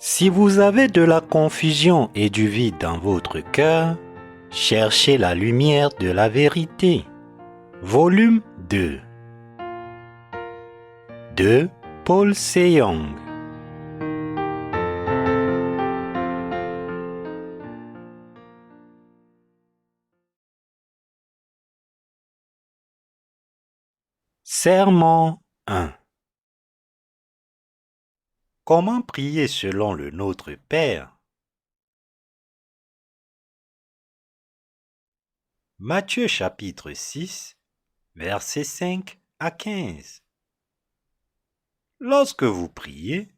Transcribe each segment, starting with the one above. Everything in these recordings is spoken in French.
Si vous avez de la confusion et du vide dans votre cœur, cherchez la lumière de la vérité. Volume 2 de Paul Sejong. Sermon 1. Comment prier selon le Notre Père? Matthieu chapitre 6, versets 5 à 15. Lorsque vous priez,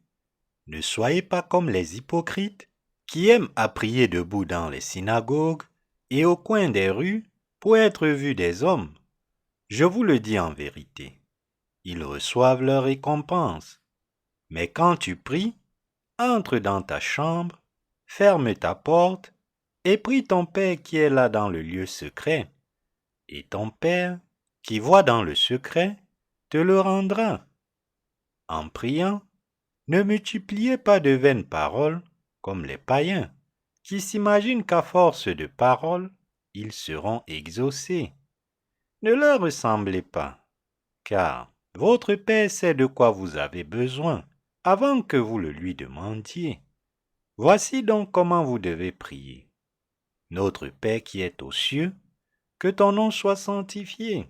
ne soyez pas comme les hypocrites qui aiment à prier debout dans les synagogues et au coin des rues pour être vus des hommes. Je vous le dis en vérité, ils reçoivent leur récompense. Mais quand tu pries, entre dans ta chambre, ferme ta porte et prie ton Père qui est là dans le lieu secret. Et ton Père, qui voit dans le secret, te le rendra. En priant, ne multipliez pas de vaines paroles comme les païens, qui s'imaginent qu'à force de paroles, ils seront exaucés. Ne leur ressemblez pas, car votre Père sait de quoi vous avez besoin avant que vous le lui demandiez. Voici donc comment vous devez prier. Notre Père qui est aux cieux, que ton nom soit sanctifié,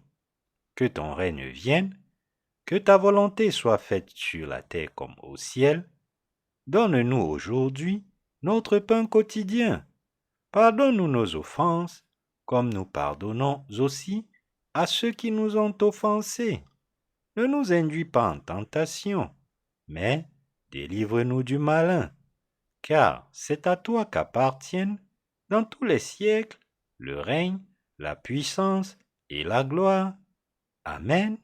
que ton règne vienne, que ta volonté soit faite sur la terre comme au ciel. Donne-nous aujourd'hui notre pain quotidien. Pardonne-nous nos offenses, comme nous pardonnons aussi à ceux qui nous ont offensés. Ne nous induis pas en tentation, mais délivre-nous du malin, car c'est à toi qu'appartiennent, dans tous les siècles, le règne, la puissance et la gloire. Amen.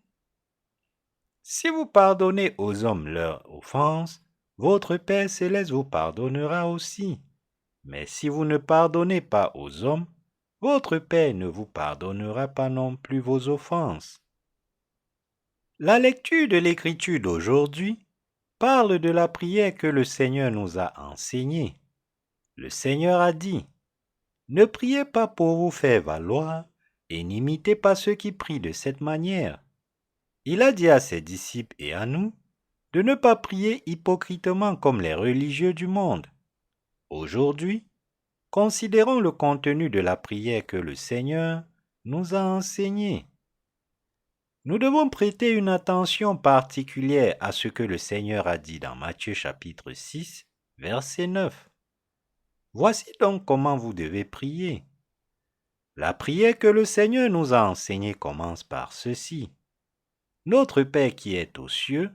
Si vous pardonnez aux hommes leurs offenses, votre Père céleste vous pardonnera aussi. Mais si vous ne pardonnez pas aux hommes, votre Père ne vous pardonnera pas non plus vos offenses. La lecture de l'Écriture d'aujourd'hui parle de la prière que le Seigneur nous a enseignée. Le Seigneur a dit, « Ne priez pas pour vous faire valoir et n'imitez pas ceux qui prient de cette manière. » Il a dit à ses disciples et à nous de ne pas prier hypocritement comme les religieux du monde. Aujourd'hui, considérons le contenu de la prière que le Seigneur nous a enseignée. Nous devons prêter une attention particulière à ce que le Seigneur a dit dans Matthieu chapitre 6, verset 9. Voici donc comment vous devez prier. La prière que le Seigneur nous a enseignée commence par ceci. Notre Père qui est aux cieux,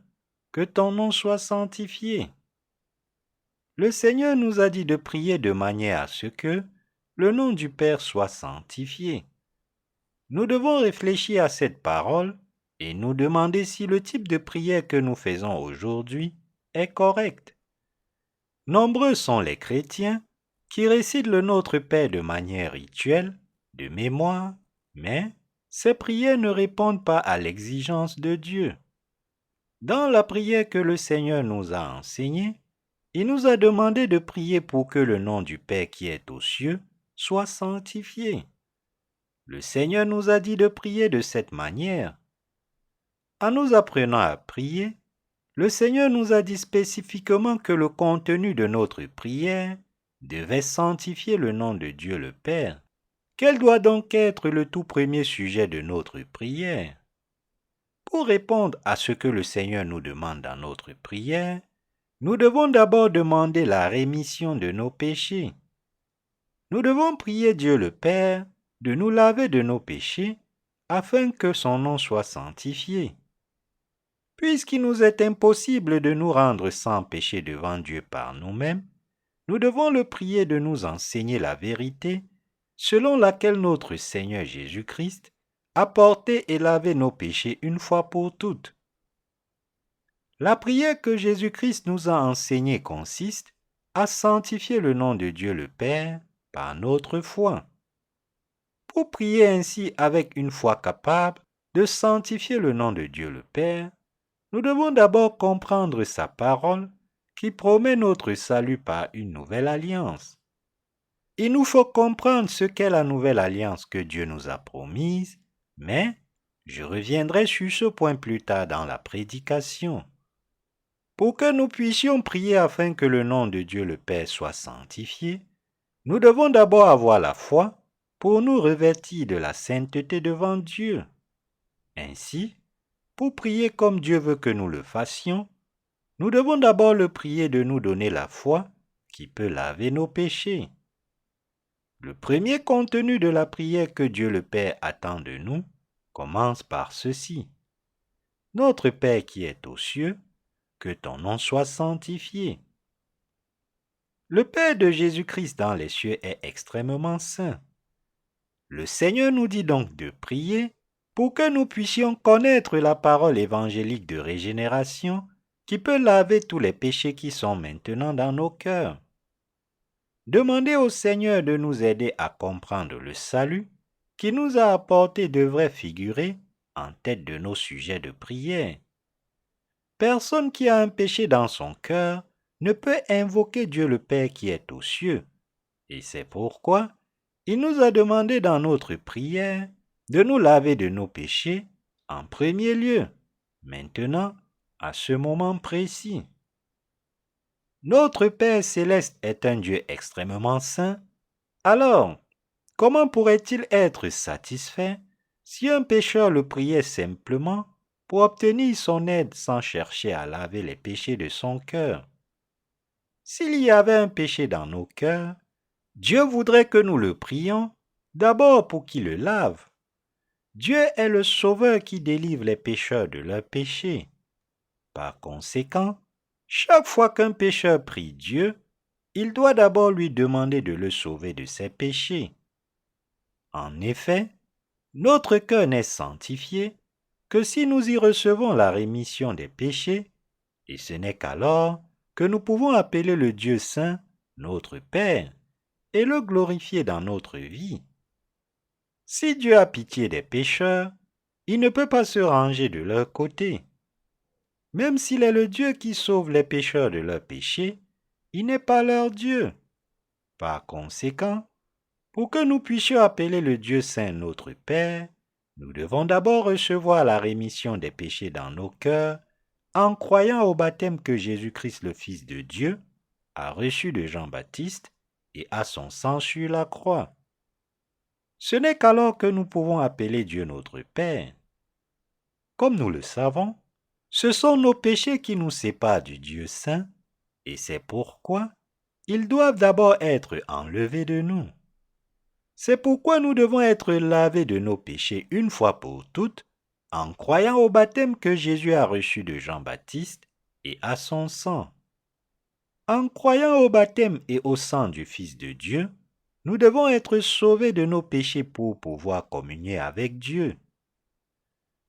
que ton nom soit sanctifié. Le Seigneur nous a dit de prier de manière à ce que le nom du Père soit sanctifié. Nous devons réfléchir à cette parole et nous demander si le type de prière que nous faisons aujourd'hui est correct. Nombreux sont les chrétiens qui récitent le Notre Père de manière rituelle, de mémoire, mais ces prières ne répondent pas à l'exigence de Dieu. Dans la prière que le Seigneur nous a enseignée, il nous a demandé de prier pour que le nom du Père qui est aux cieux soit sanctifié. Le Seigneur nous a dit de prier de cette manière. En nous apprenant à prier, le Seigneur nous a dit spécifiquement que le contenu de notre prière devait sanctifier le nom de Dieu le Père. Quel doit donc être le tout premier sujet de notre prière? Pour répondre à ce que le Seigneur nous demande dans notre prière, nous devons d'abord demander la rémission de nos péchés. Nous devons prier Dieu le Père de nous laver de nos péchés afin que son nom soit sanctifié. Puisqu'il nous est impossible de nous rendre sans péché devant Dieu par nous-mêmes, nous devons le prier de nous enseigner la vérité selon laquelle notre Seigneur Jésus-Christ a porté et lavé nos péchés une fois pour toutes. La prière que Jésus-Christ nous a enseignée consiste à sanctifier le nom de Dieu le Père par notre foi. Pour prier ainsi avec une foi capable de sanctifier le nom de Dieu le Père, nous devons d'abord comprendre sa parole, qui promet notre salut par une nouvelle alliance. Il nous faut comprendre ce qu'est la nouvelle alliance que Dieu nous a promise, mais je reviendrai sur ce point plus tard dans la prédication. Pour que nous puissions prier afin que le nom de Dieu le Père soit sanctifié, nous devons d'abord avoir la foi pour nous revêtir de la sainteté devant Dieu. Ainsi, pour prier comme Dieu veut que nous le fassions, nous devons d'abord le prier de nous donner la foi qui peut laver nos péchés. Le premier contenu de la prière que Dieu le Père attend de nous commence par ceci. Notre Père qui est aux cieux, que ton nom soit sanctifié. Le Père de Jésus-Christ dans les cieux est extrêmement saint. Le Seigneur nous dit donc de prier pour que nous puissions connaître la parole évangélique de régénération qui peut laver tous les péchés qui sont maintenant dans nos cœurs. Demander au Seigneur de nous aider à comprendre le salut qui nous a apporté devrait figurer en tête de nos sujets de prière. Personne qui a un péché dans son cœur ne peut invoquer Dieu le Père qui est aux cieux. Et c'est pourquoi il nous a demandé dans notre prière de nous laver de nos péchés en premier lieu, maintenant, à ce moment précis. Notre Père céleste est un Dieu extrêmement saint. Alors, comment pourrait-il être satisfait si un pécheur le priait simplement pour obtenir son aide sans chercher à laver les péchés de son cœur? S'il y avait un péché dans nos cœurs, Dieu voudrait que nous le prions d'abord pour qu'il le lave. Dieu est le Sauveur qui délivre les pécheurs de leurs péchés. Par conséquent, chaque fois qu'un pécheur prie Dieu, il doit d'abord lui demander de le sauver de ses péchés. En effet, notre cœur n'est sanctifié que si nous y recevons la rémission des péchés, et ce n'est qu'alors que nous pouvons appeler le Dieu saint notre Père et le glorifier dans notre vie. Si Dieu a pitié des pécheurs, il ne peut pas se ranger de leur côté. Même s'il est le Dieu qui sauve les pécheurs de leurs péchés, il n'est pas leur Dieu. Par conséquent, pour que nous puissions appeler le Dieu saint notre Père, nous devons d'abord recevoir la rémission des péchés dans nos cœurs en croyant au baptême que Jésus-Christ, le Fils de Dieu, a reçu de Jean-Baptiste et à son sang sur la croix. Ce n'est qu'alors que nous pouvons appeler Dieu notre Père. Comme nous le savons, ce sont nos péchés qui nous séparent du Dieu saint, et c'est pourquoi ils doivent d'abord être enlevés de nous. C'est pourquoi nous devons être lavés de nos péchés une fois pour toutes, en croyant au baptême que Jésus a reçu de Jean-Baptiste et à son sang. En croyant au baptême et au sang du Fils de Dieu, nous devons être sauvés de nos péchés pour pouvoir communier avec Dieu.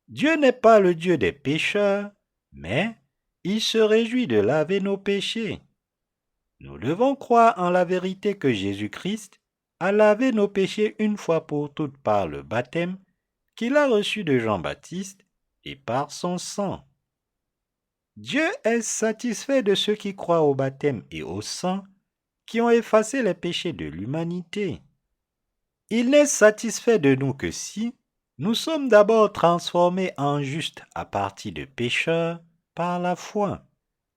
Dieu n'est pas le Dieu des pécheurs, mais il se réjouit de laver nos péchés. Nous devons croire en la vérité que Jésus-Christ a lavé nos péchés une fois pour toutes par le baptême qu'il a reçu de Jean-Baptiste et par son sang. Dieu est satisfait de ceux qui croient au baptême et au sang qui ont effacé les péchés de l'humanité. Il n'est satisfait de nous que si nous sommes d'abord transformés en justes à partir de pécheurs par la foi,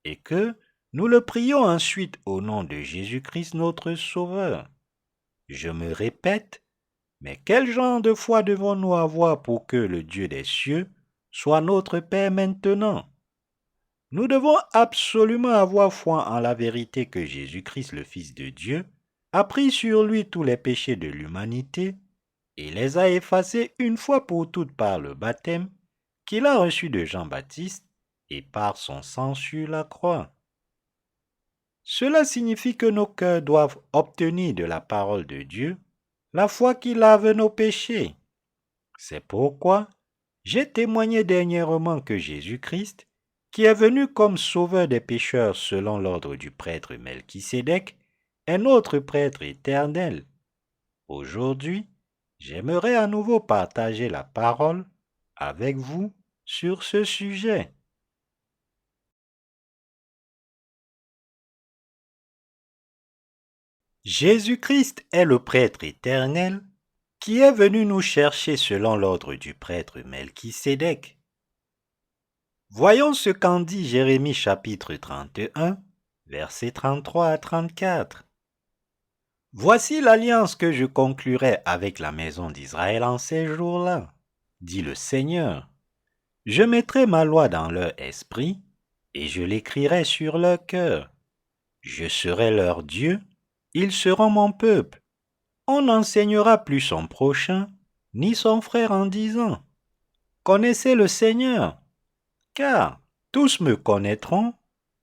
et que nous le prions ensuite au nom de Jésus-Christ notre Sauveur. Je me répète, mais quel genre de foi devons-nous avoir pour que le Dieu des cieux soit notre Père maintenant? Nous devons absolument avoir foi en la vérité que Jésus-Christ, le Fils de Dieu, a pris sur lui tous les péchés de l'humanité et les a effacés une fois pour toutes par le baptême qu'il a reçu de Jean-Baptiste et par son sang sur la croix. Cela signifie que nos cœurs doivent obtenir de la parole de Dieu la foi qui lave nos péchés. C'est pourquoi j'ai témoigné dernièrement que Jésus-Christ, qui est venu comme sauveur des pécheurs selon l'ordre du prêtre Melchisédek, est notre prêtre éternel. Aujourd'hui, j'aimerais à nouveau partager la parole avec vous sur ce sujet. Jésus-Christ est le prêtre éternel qui est venu nous chercher selon l'ordre du prêtre Melchisédek. Voyons ce qu'en dit Jérémie chapitre 31, versets 33 à 34. Voici l'alliance que je conclurai avec la maison d'Israël en ces jours-là, dit le Seigneur. Je mettrai ma loi dans leur esprit et je l'écrirai sur leur cœur. Je serai leur Dieu, ils seront mon peuple. On n'enseignera plus son prochain, ni son frère en disant « Connaissez le Seigneur », car tous me connaîtront,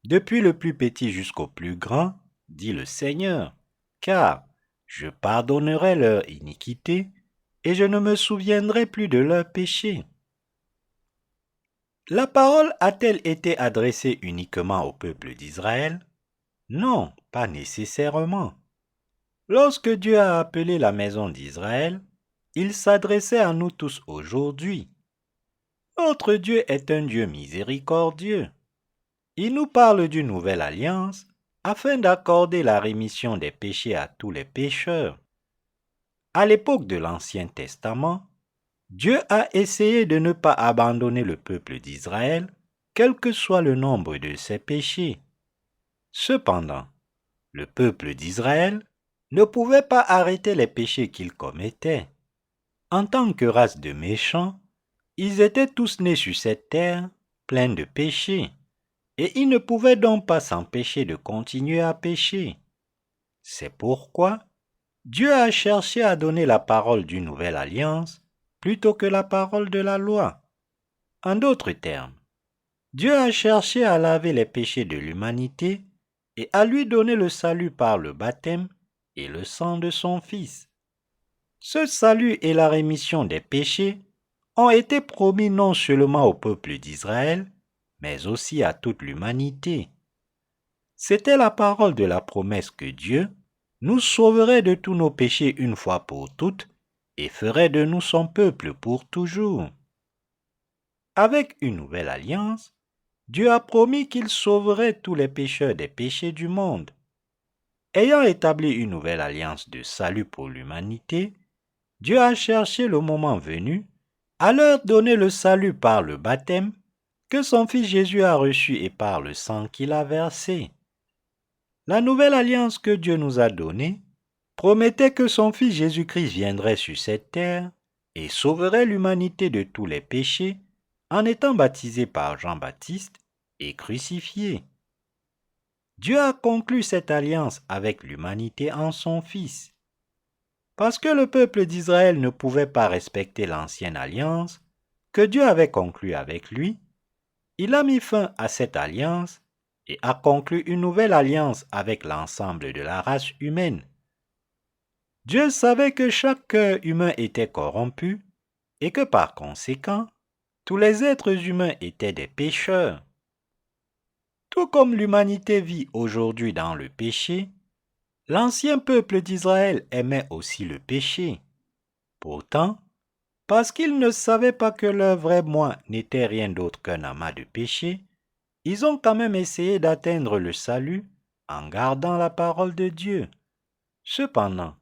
depuis le plus petit jusqu'au plus grand, dit le Seigneur, car je pardonnerai leur iniquité et je ne me souviendrai plus de leurs péchés. La parole a-t-elle été adressée uniquement au peuple d'Israël? Non, pas nécessairement. Lorsque Dieu a appelé la maison d'Israël, il s'adressait à nous tous aujourd'hui. Notre Dieu est un Dieu miséricordieux. Il nous parle d'une nouvelle alliance afin d'accorder la rémission des péchés à tous les pécheurs. À l'époque de l'Ancien Testament, Dieu a essayé de ne pas abandonner le peuple d'Israël, quel que soit le nombre de ses péchés. Cependant, le peuple d'Israël ne pouvait pas arrêter les péchés qu'ils commettaient. En tant que race de méchants, ils étaient tous nés sur cette terre, pleins de péchés, et ils ne pouvaient donc pas s'empêcher de continuer à pécher. C'est pourquoi Dieu a cherché à donner la parole d'une nouvelle alliance plutôt que la parole de la loi. En d'autres termes, Dieu a cherché à laver les péchés de l'humanité et à lui donner le salut par le baptême et le sang de son Fils. Ce salut et la rémission des péchés ont été promis non seulement au peuple d'Israël, mais aussi à toute l'humanité. C'était la parole de la promesse que Dieu nous sauverait de tous nos péchés une fois pour toutes et ferait de nous son peuple pour toujours. Avec une nouvelle alliance, Dieu a promis qu'il sauverait tous les pécheurs des péchés du monde. Ayant établi une nouvelle alliance de salut pour l'humanité, Dieu a cherché le moment venu à leur donner le salut par le baptême que son Fils Jésus a reçu et par le sang qu'il a versé. La nouvelle alliance que Dieu nous a donnée promettait que son Fils Jésus-Christ viendrait sur cette terre et sauverait l'humanité de tous les péchés en étant baptisé par Jean-Baptiste et crucifié. Dieu a conclu cette alliance avec l'humanité en son Fils. Parce que le peuple d'Israël ne pouvait pas respecter l'ancienne alliance que Dieu avait conclue avec lui, il a mis fin à cette alliance et a conclu une nouvelle alliance avec l'ensemble de la race humaine. Dieu savait que chaque cœur humain était corrompu et que par conséquent, tous les êtres humains étaient des pécheurs. Tout comme l'humanité vit aujourd'hui dans le péché, l'ancien peuple d'Israël aimait aussi le péché. Pourtant, parce qu'ils ne savaient pas que leur vrai moi n'était rien d'autre qu'un amas de péchés, ils ont quand même essayé d'atteindre le salut en gardant la parole de Dieu. Cependant,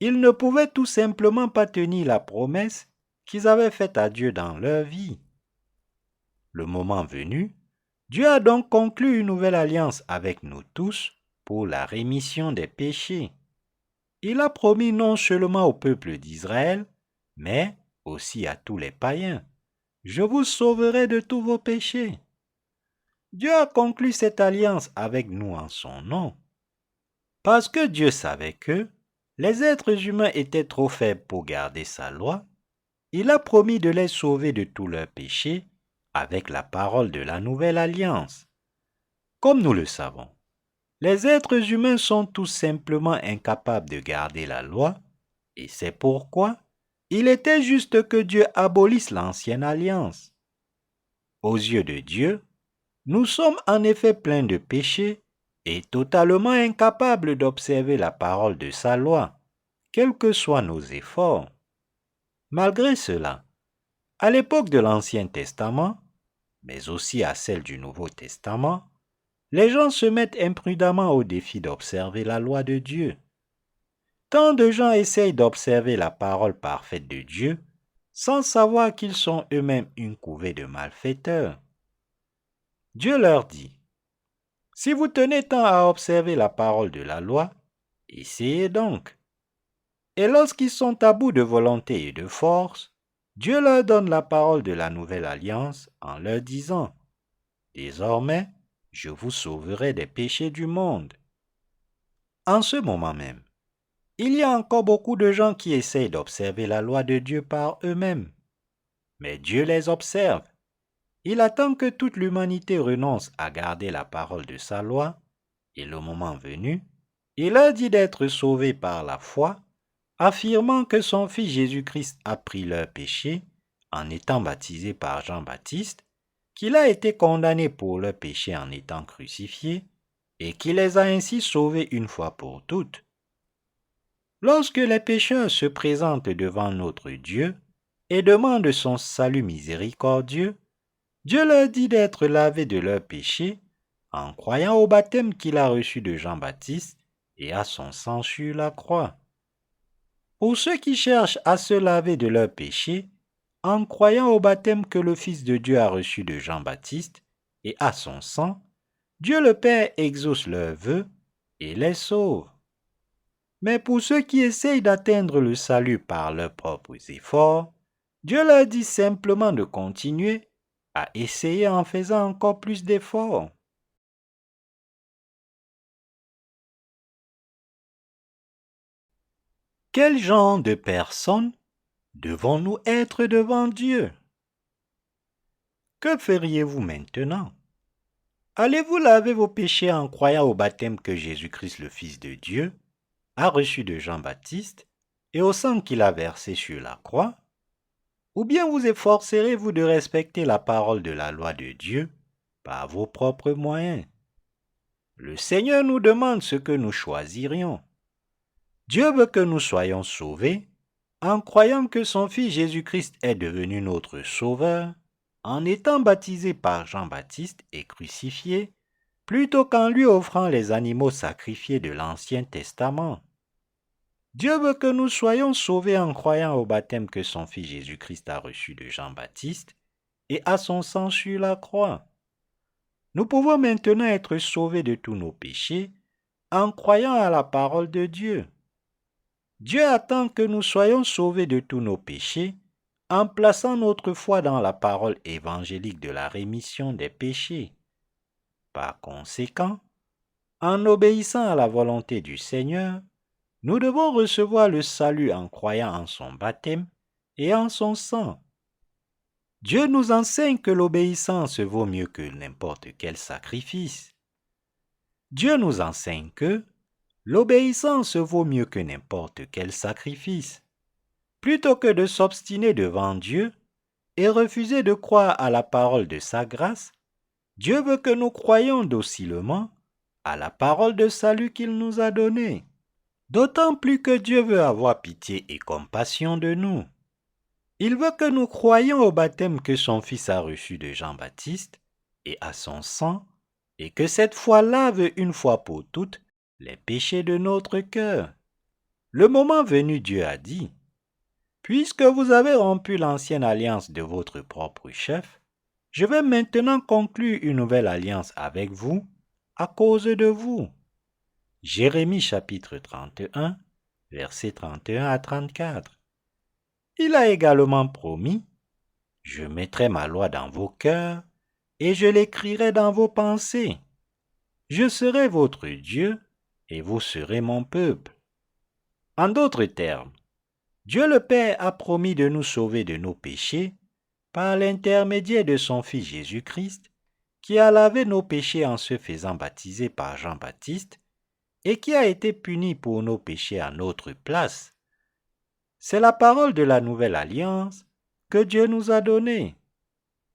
ils ne pouvaient tout simplement pas tenir la promesse qu'ils avaient faite à Dieu dans leur vie. Le moment venu, Dieu a donc conclu une nouvelle alliance avec nous tous pour la rémission des péchés. Il a promis non seulement au peuple d'Israël, mais aussi à tous les païens. Je vous sauverai de tous vos péchés. Dieu a conclu cette alliance avec nous en son nom. Parce que Dieu savait que les êtres humains étaient trop faibles pour garder sa loi, il a promis de les sauver de tous leurs péchés avec la parole de la nouvelle alliance. Comme nous le savons, les êtres humains sont tout simplement incapables de garder la loi, et c'est pourquoi il était juste que Dieu abolisse l'ancienne alliance. Aux yeux de Dieu, nous sommes en effet pleins de péchés et totalement incapables d'observer la parole de sa loi, quels que soient nos efforts. Malgré cela, à l'époque de l'Ancien Testament, mais aussi à celle du Nouveau Testament, les gens se mettent imprudemment au défi d'observer la loi de Dieu. Tant de gens essayent d'observer la parole parfaite de Dieu sans savoir qu'ils sont eux-mêmes une couvée de malfaiteurs. Dieu leur dit, si vous tenez tant à observer la parole de la loi, essayez donc. Et lorsqu'ils sont à bout de volonté et de force, Dieu leur donne la parole de la nouvelle alliance en leur disant, désormais, je vous sauverai des péchés du monde. En ce moment même, il y a encore beaucoup de gens qui essayent d'observer la loi de Dieu par eux-mêmes. Mais Dieu les observe. Il attend que toute l'humanité renonce à garder la parole de sa loi, et le moment venu, il leur dit d'être sauvés par la foi, affirmant que son Fils Jésus-Christ a pris leurs péchés en étant baptisé par Jean-Baptiste, qu'il a été condamné pour leurs péchés en étant crucifié, et qui les a ainsi sauvés une fois pour toutes. Lorsque les pécheurs se présentent devant notre Dieu et demandent son salut miséricordieux, Dieu leur dit d'être lavés de leurs péchés en croyant au baptême qu'il a reçu de Jean-Baptiste et à son sang sur la croix. Pour ceux qui cherchent à se laver de leurs péchés, en croyant au baptême que le Fils de Dieu a reçu de Jean-Baptiste et à son sang, Dieu le Père exauce leurs vœux et les sauve. Mais pour ceux qui essayent d'atteindre le salut par leurs propres efforts, Dieu leur dit simplement de continuer à essayer en faisant encore plus d'efforts. Quel genre de personnes devons-nous être devant Dieu? Que feriez-vous maintenant? Allez-vous laver vos péchés en croyant au baptême que Jésus-Christ, le Fils de Dieu, a reçu de Jean-Baptiste et au sang qu'il a versé sur la croix? Ou bien vous efforcerez-vous de respecter la parole de la loi de Dieu par vos propres moyens? Le Seigneur nous demande ce que nous choisirions. Dieu veut que nous soyons sauvés en croyant que son Fils Jésus-Christ est devenu notre Sauveur, en étant baptisé par Jean-Baptiste et crucifié, plutôt qu'en lui offrant les animaux sacrifiés de l'Ancien Testament. Dieu veut que nous soyons sauvés en croyant au baptême que son Fils Jésus-Christ a reçu de Jean-Baptiste et à son sang sur la croix. Nous pouvons maintenant être sauvés de tous nos péchés en croyant à la parole de Dieu. Dieu attend que nous soyons sauvés de tous nos péchés en plaçant notre foi dans la parole évangélique de la rémission des péchés. Par conséquent, en obéissant à la volonté du Seigneur, nous devons recevoir le salut en croyant en son baptême et en son sang. Dieu nous enseigne que l'obéissance vaut mieux que n'importe quel sacrifice. Dieu nous enseigne que l'obéissance vaut mieux que n'importe quel sacrifice. Plutôt que de s'obstiner devant Dieu et refuser de croire à la parole de sa grâce, Dieu veut que nous croyions docilement à la parole de salut qu'il nous a donnée. D'autant plus que Dieu veut avoir pitié et compassion de nous. Il veut que nous croyions au baptême que son Fils a reçu de Jean-Baptiste et à son sang, et que cette foi lave une fois pour toutes les péchés de notre cœur. Le moment venu, Dieu a dit, « Puisque vous avez rompu l'ancienne alliance de votre propre chef, je vais maintenant conclure une nouvelle alliance avec vous à cause de vous. » Jérémie chapitre 31, versets 31 à 34. Il a également promis, « Je mettrai ma loi dans vos cœurs et je l'écrirai dans vos pensées. Je serai votre Dieu et vous serez mon peuple. » En d'autres termes, Dieu le Père a promis de nous sauver de nos péchés par l'intermédiaire de son Fils Jésus-Christ, qui a lavé nos péchés en se faisant baptiser par Jean-Baptiste et qui a été puni pour nos péchés à notre place. C'est la parole de la nouvelle alliance que Dieu nous a donnée.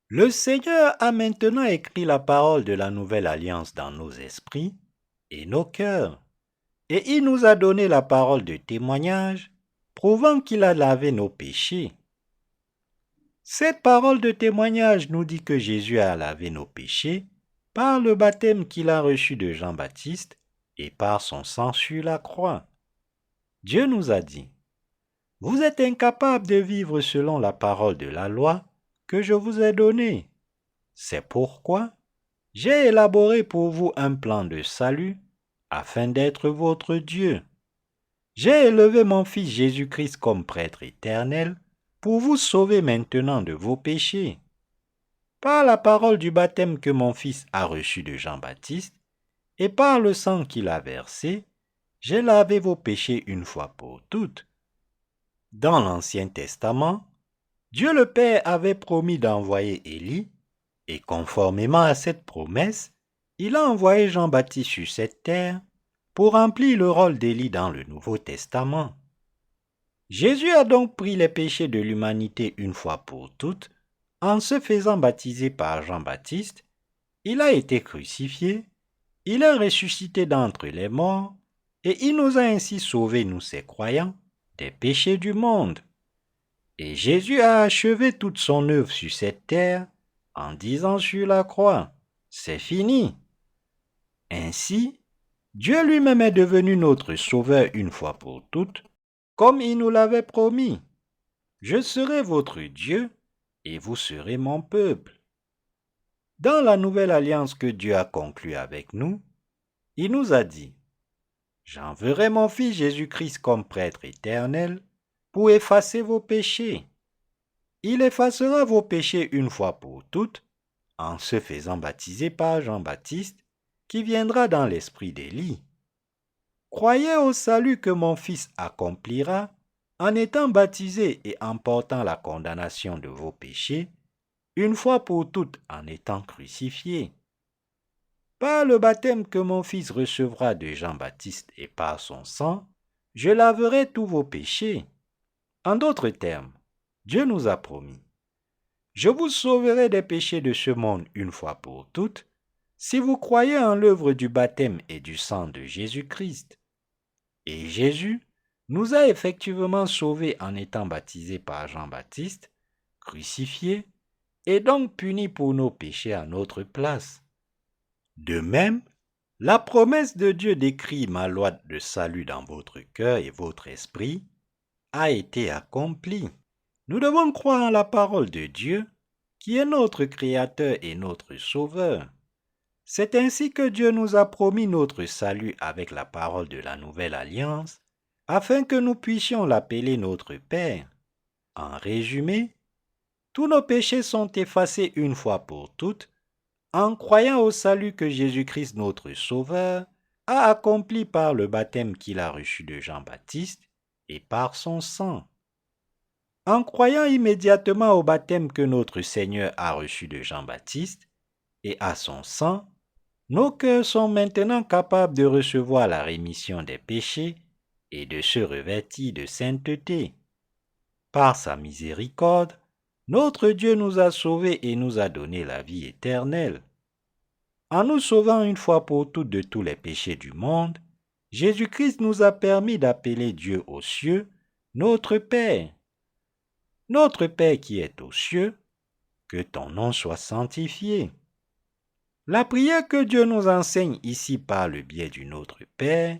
Le Seigneur a maintenant écrit la parole de la nouvelle alliance dans nos esprits et nos cœurs, et il nous a donné la parole de témoignage, prouvant qu'il a lavé nos péchés. Cette parole de témoignage nous dit que Jésus a lavé nos péchés par le baptême qu'il a reçu de Jean-Baptiste et par son sang sur la croix. Dieu nous a dit, « Vous êtes incapables de vivre selon la parole de la loi que je vous ai donnée. C'est pourquoi j'ai élaboré pour vous un plan de salut afin d'être votre Dieu. J'ai élevé mon Fils Jésus-Christ comme prêtre éternel pour vous sauver maintenant de vos péchés. Par la parole du baptême que mon Fils a reçu de Jean-Baptiste et par le sang qu'il a versé, j'ai lavé vos péchés une fois pour toutes. » Dans l'Ancien Testament, Dieu le Père avait promis d'envoyer Élie, et conformément à cette promesse, il a envoyé Jean-Baptiste sur cette terre pour remplir le rôle d'Élie dans le Nouveau Testament. Jésus a donc pris les péchés de l'humanité une fois pour toutes en se faisant baptiser par Jean-Baptiste. Il a été crucifié, il est ressuscité d'entre les morts et il nous a ainsi sauvés, nous ses croyants, des péchés du monde. Et Jésus a achevé toute son œuvre sur cette terre en disant sur la croix, « C'est fini ». Ainsi, Dieu lui-même est devenu notre Sauveur une fois pour toutes, comme il nous l'avait promis. « Je serai votre Dieu et vous serez mon peuple ». Dans la nouvelle alliance que Dieu a conclue avec nous, il nous a dit, « J'enverrai mon Fils Jésus-Christ comme prêtre éternel pour effacer vos péchés. Il effacera vos péchés une fois pour toutes en se faisant baptiser par Jean-Baptiste qui viendra dans l'esprit d'Élie. Croyez au salut que mon Fils accomplira en étant baptisé et en portant la condamnation de vos péchés, une fois pour toutes en étant crucifié. Par le baptême que mon Fils recevra de Jean-Baptiste et par son sang, je laverai tous vos péchés. » En d'autres termes, Dieu nous a promis, « Je vous sauverai des péchés de ce monde une fois pour toutes, si vous croyez en l'œuvre du baptême et du sang de Jésus-Christ. » Et Jésus nous a effectivement sauvés en étant baptisé par Jean-Baptiste, crucifié, et donc puni pour nos péchés à notre place. De même, la promesse de Dieu d'écrire ma loi de salut dans votre cœur et votre esprit a été accomplie. Nous devons croire en la parole de Dieu, qui est notre Créateur et notre Sauveur. C'est ainsi que Dieu nous a promis notre salut avec la parole de la nouvelle alliance, afin que nous puissions l'appeler notre Père. En résumé, tous nos péchés sont effacés une fois pour toutes, en croyant au salut que Jésus-Christ notre Sauveur a accompli par le baptême qu'il a reçu de Jean-Baptiste et par son sang. En croyant immédiatement au baptême que notre Seigneur a reçu de Jean-Baptiste et à son sang, nos cœurs sont maintenant capables de recevoir la rémission des péchés et de se revêtir de sainteté. Par sa miséricorde, notre Dieu nous a sauvés et nous a donné la vie éternelle. En nous sauvant une fois pour toutes de tous les péchés du monde, Jésus-Christ nous a permis d'appeler Dieu aux cieux, notre Père. Notre Père qui est aux cieux, que ton nom soit sanctifié. La prière que Dieu nous enseigne ici par le biais du Notre Père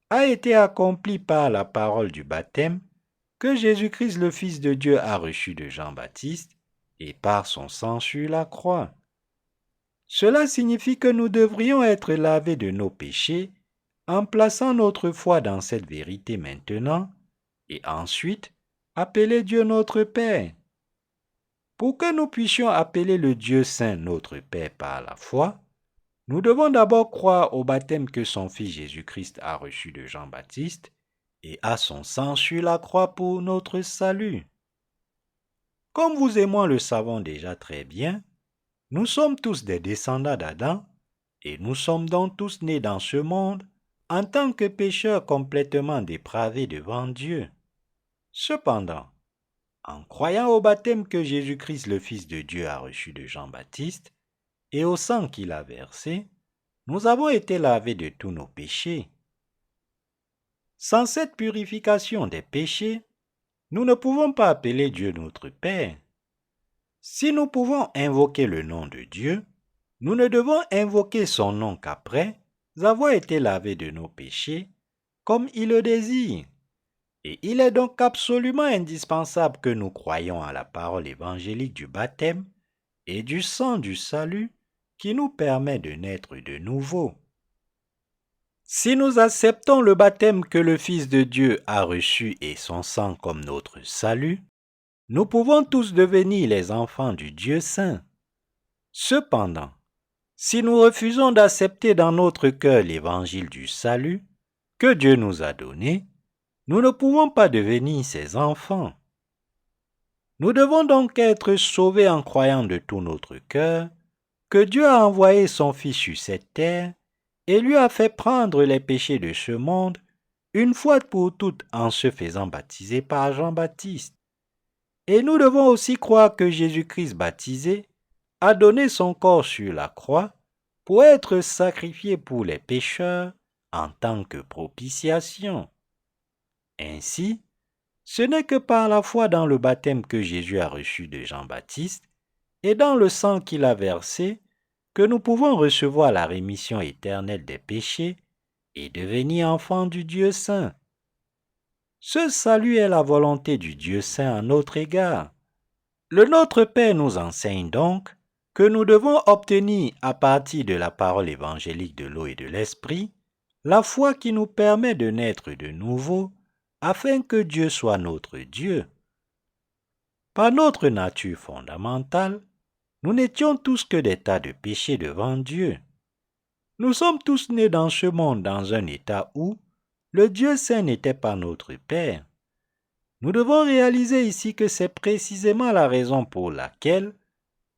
a été accomplie par la parole du baptême que Jésus-Christ le Fils de Dieu a reçu de Jean-Baptiste et par son sang sur la croix. Cela signifie que nous devrions être lavés de nos péchés en plaçant notre foi dans cette vérité maintenant et ensuite appeler Dieu notre Père. Pour que nous puissions appeler le Dieu Saint notre Père par la foi, nous devons d'abord croire au baptême que son Fils Jésus-Christ a reçu de Jean-Baptiste et à son sang sur la croix pour notre salut. Comme vous et moi le savons déjà très bien, nous sommes tous des descendants d'Adam et nous sommes donc tous nés dans ce monde en tant que pécheurs complètement dépravés devant Dieu. Cependant, en croyant au baptême que Jésus-Christ le Fils de Dieu a reçu de Jean-Baptiste et au sang qu'il a versé, nous avons été lavés de tous nos péchés. Sans cette purification des péchés, nous ne pouvons pas appeler Dieu notre Père. Si nous pouvons invoquer le nom de Dieu, nous ne devons invoquer son nom qu'après avoir été lavés de nos péchés, comme il le désire. Et il est donc absolument indispensable que nous croyions à la parole évangélique du baptême et du sang du salut qui nous permet de naître de nouveau. Si nous acceptons le baptême que le Fils de Dieu a reçu et son sang comme notre salut, nous pouvons tous devenir les enfants du Dieu saint. Cependant, si nous refusons d'accepter dans notre cœur l'évangile du salut que Dieu nous a donné, nous ne pouvons pas devenir ses enfants. Nous devons donc être sauvés en croyant de tout notre cœur que Dieu a envoyé son Fils sur cette terre et lui a fait prendre les péchés de ce monde une fois pour toutes en se faisant baptiser par Jean-Baptiste. Et nous devons aussi croire que Jésus-Christ baptisé a donné son corps sur la croix pour être sacrifié pour les pécheurs en tant que propitiation. Ainsi, ce n'est que par la foi dans le baptême que Jésus a reçu de Jean-Baptiste et dans le sang qu'il a versé que nous pouvons recevoir la rémission éternelle des péchés et devenir enfants du Dieu saint. Ce salut est la volonté du Dieu saint à notre égard. Le Notre Père nous enseigne donc que nous devons obtenir à partir de la parole évangélique de l'eau et de l'esprit la foi qui nous permet de naître de nouveau afin que Dieu soit notre Dieu. Par notre nature fondamentale, nous n'étions tous que des tas de péchés devant Dieu. Nous sommes tous nés dans ce monde dans un état où le Dieu saint n'était pas notre Père. Nous devons réaliser ici que c'est précisément la raison pour laquelle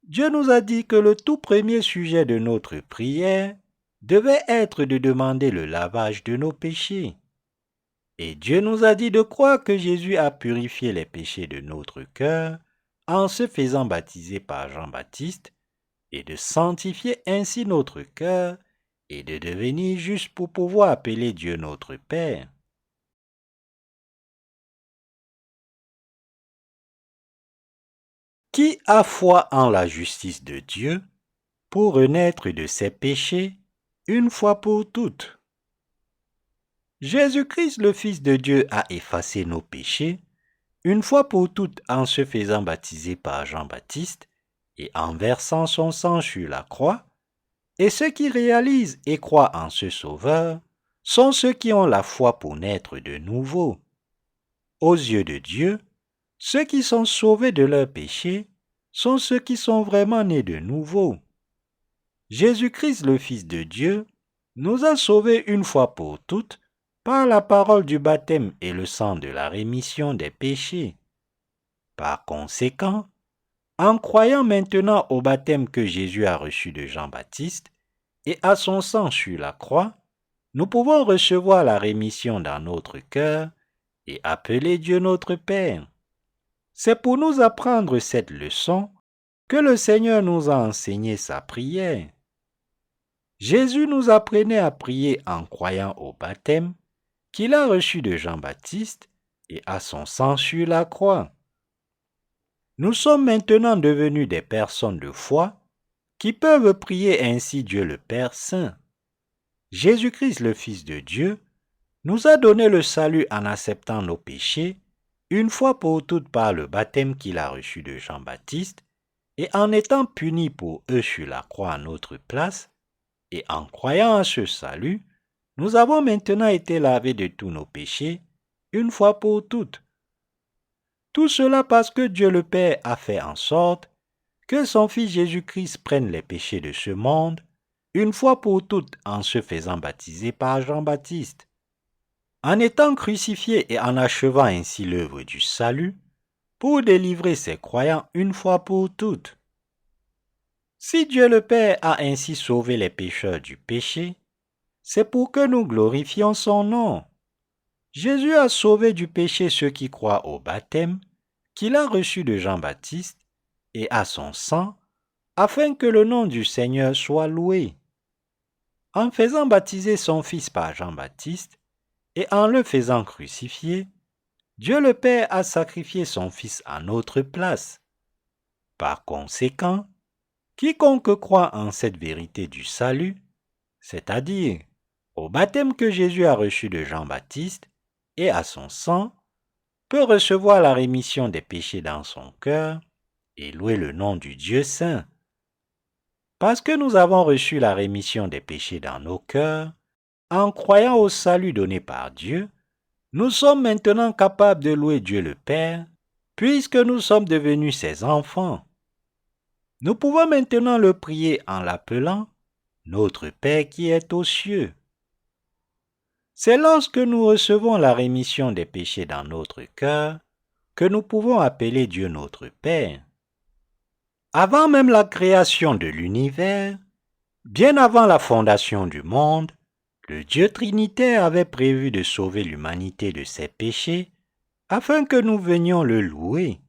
Dieu nous a dit que le tout premier sujet de notre prière devait être de demander le lavage de nos péchés. Et Dieu nous a dit de croire que Jésus a purifié les péchés de notre cœur en se faisant baptiser par Jean-Baptiste et de sanctifier ainsi notre cœur et de devenir juste pour pouvoir appeler Dieu notre Père. Qui a foi en la justice de Dieu pour renaître de ses péchés une fois pour toutes? Jésus-Christ, le Fils de Dieu, a effacé nos péchés une fois pour toutes en se faisant baptiser par Jean-Baptiste et en versant son sang sur la croix, et ceux qui réalisent et croient en ce Sauveur sont ceux qui ont la foi pour naître de nouveau. Aux yeux de Dieu, ceux qui sont sauvés de leurs péchés sont ceux qui sont vraiment nés de nouveau. Jésus-Christ, le Fils de Dieu, nous a sauvés une fois pour toutes par la parole du baptême et le sang de la rémission des péchés. Par conséquent, en croyant maintenant au baptême que Jésus a reçu de Jean-Baptiste et à son sang sur la croix, nous pouvons recevoir la rémission dans notre cœur et appeler Dieu notre Père. C'est pour nous apprendre cette leçon que le Seigneur nous a enseigné sa prière. Jésus nous apprenait à prier en croyant au baptême qu'il a reçu de Jean-Baptiste et à son sang sur la croix. Nous sommes maintenant devenus des personnes de foi qui peuvent prier ainsi Dieu le Père Saint. Jésus-Christ, le Fils de Dieu, nous a donné le salut en acceptant nos péchés une fois pour toutes par le baptême qu'il a reçu de Jean-Baptiste et en étant puni pour eux sur la croix à notre place, et en croyant à ce salut, nous avons maintenant été lavés de tous nos péchés une fois pour toutes. Tout cela parce que Dieu le Père a fait en sorte que son Fils Jésus-Christ prenne les péchés de ce monde une fois pour toutes en se faisant baptiser par Jean-Baptiste. En étant crucifié et en achevant ainsi l'œuvre du salut, pour délivrer ses croyants une fois pour toutes. Si Dieu le Père a ainsi sauvé les pécheurs du péché, c'est pour que nous glorifions son nom. Jésus a sauvé du péché ceux qui croient au baptême qu'il a reçu de Jean-Baptiste et à son sang, afin que le nom du Seigneur soit loué. En faisant baptiser son Fils par Jean-Baptiste et en le faisant crucifier, Dieu le Père a sacrifié son Fils à notre place. Par conséquent, quiconque croit en cette vérité du salut, c'est-à-dire au baptême que Jésus a reçu de Jean-Baptiste et à son sang, peut recevoir la rémission des péchés dans son cœur et louer le nom du Dieu saint. Parce que nous avons reçu la rémission des péchés dans nos cœurs, en croyant au salut donné par Dieu, nous sommes maintenant capables de louer Dieu le Père, puisque nous sommes devenus ses enfants. Nous pouvons maintenant le prier en l'appelant Notre Père qui est aux cieux. C'est lorsque nous recevons la rémission des péchés dans notre cœur que nous pouvons appeler Dieu notre Père. Avant même la création de l'univers, bien avant la fondation du monde, le Dieu trinitaire avait prévu de sauver l'humanité de ses péchés afin que nous venions le louer.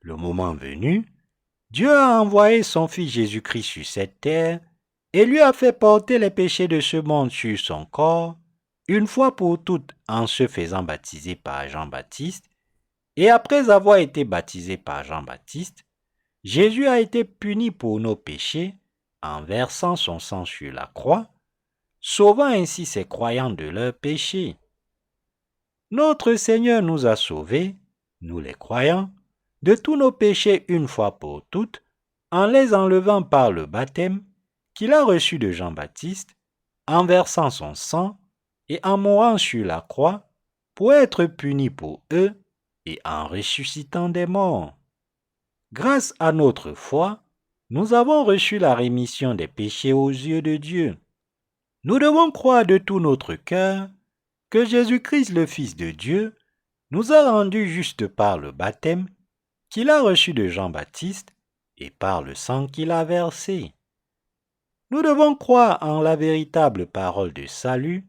Le moment venu, Dieu a envoyé son Fils Jésus-Christ sur cette terre et lui a fait porter les péchés de ce monde sur son corps, une fois pour toutes en se faisant baptiser par Jean-Baptiste. Et après avoir été baptisé par Jean-Baptiste, Jésus a été puni pour nos péchés en versant son sang sur la croix, sauvant ainsi ses croyants de leurs péchés. Notre Seigneur nous a sauvés, nous les croyants, de tous nos péchés une fois pour toutes, en les enlevant par le baptême qu'il a reçu de Jean-Baptiste, en versant son sang et en mourant sur la croix pour être puni pour eux et en ressuscitant des morts. Grâce à notre foi, nous avons reçu la rémission des péchés aux yeux de Dieu. Nous devons croire de tout notre cœur que Jésus-Christ, le Fils de Dieu, nous a rendus justes par le baptême qu'il a reçu de Jean-Baptiste et par le sang qu'il a versé. Nous devons croire en la véritable parole de salut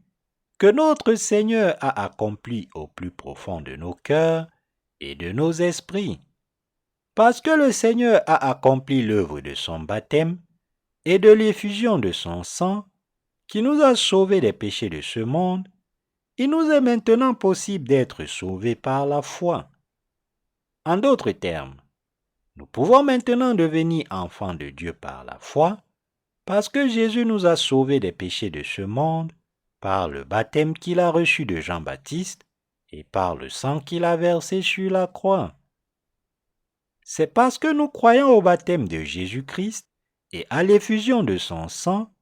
que notre Seigneur a accomplie au plus profond de nos cœurs et de nos esprits. Parce que le Seigneur a accompli l'œuvre de son baptême et de l'effusion de son sang, qui nous a sauvés des péchés de ce monde, il nous est maintenant possible d'être sauvés par la foi. En d'autres termes, nous pouvons maintenant devenir enfants de Dieu par la foi, parce que Jésus nous a sauvés des péchés de ce monde par le baptême qu'il a reçu de Jean-Baptiste et par le sang qu'il a versé sur la croix. C'est parce que nous croyons au baptême de Jésus-Christ et à l'effusion de son sang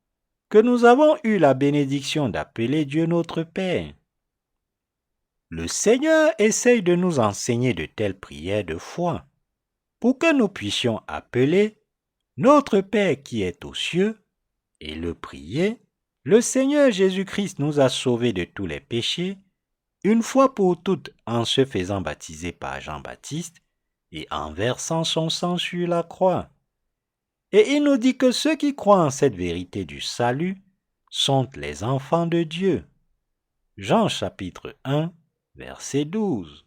que nous avons eu la bénédiction d'appeler Dieu notre Père. Le Seigneur essaye de nous enseigner de telles prières de foi, pour que nous puissions appeler notre Père qui est aux cieux et le prier. Le Seigneur Jésus-Christ nous a sauvés de tous les péchés, une fois pour toutes en se faisant baptiser par Jean-Baptiste et en versant son sang sur la croix. Et il nous dit que ceux qui croient en cette vérité du salut sont les enfants de Dieu. Jean chapitre 1, verset 12.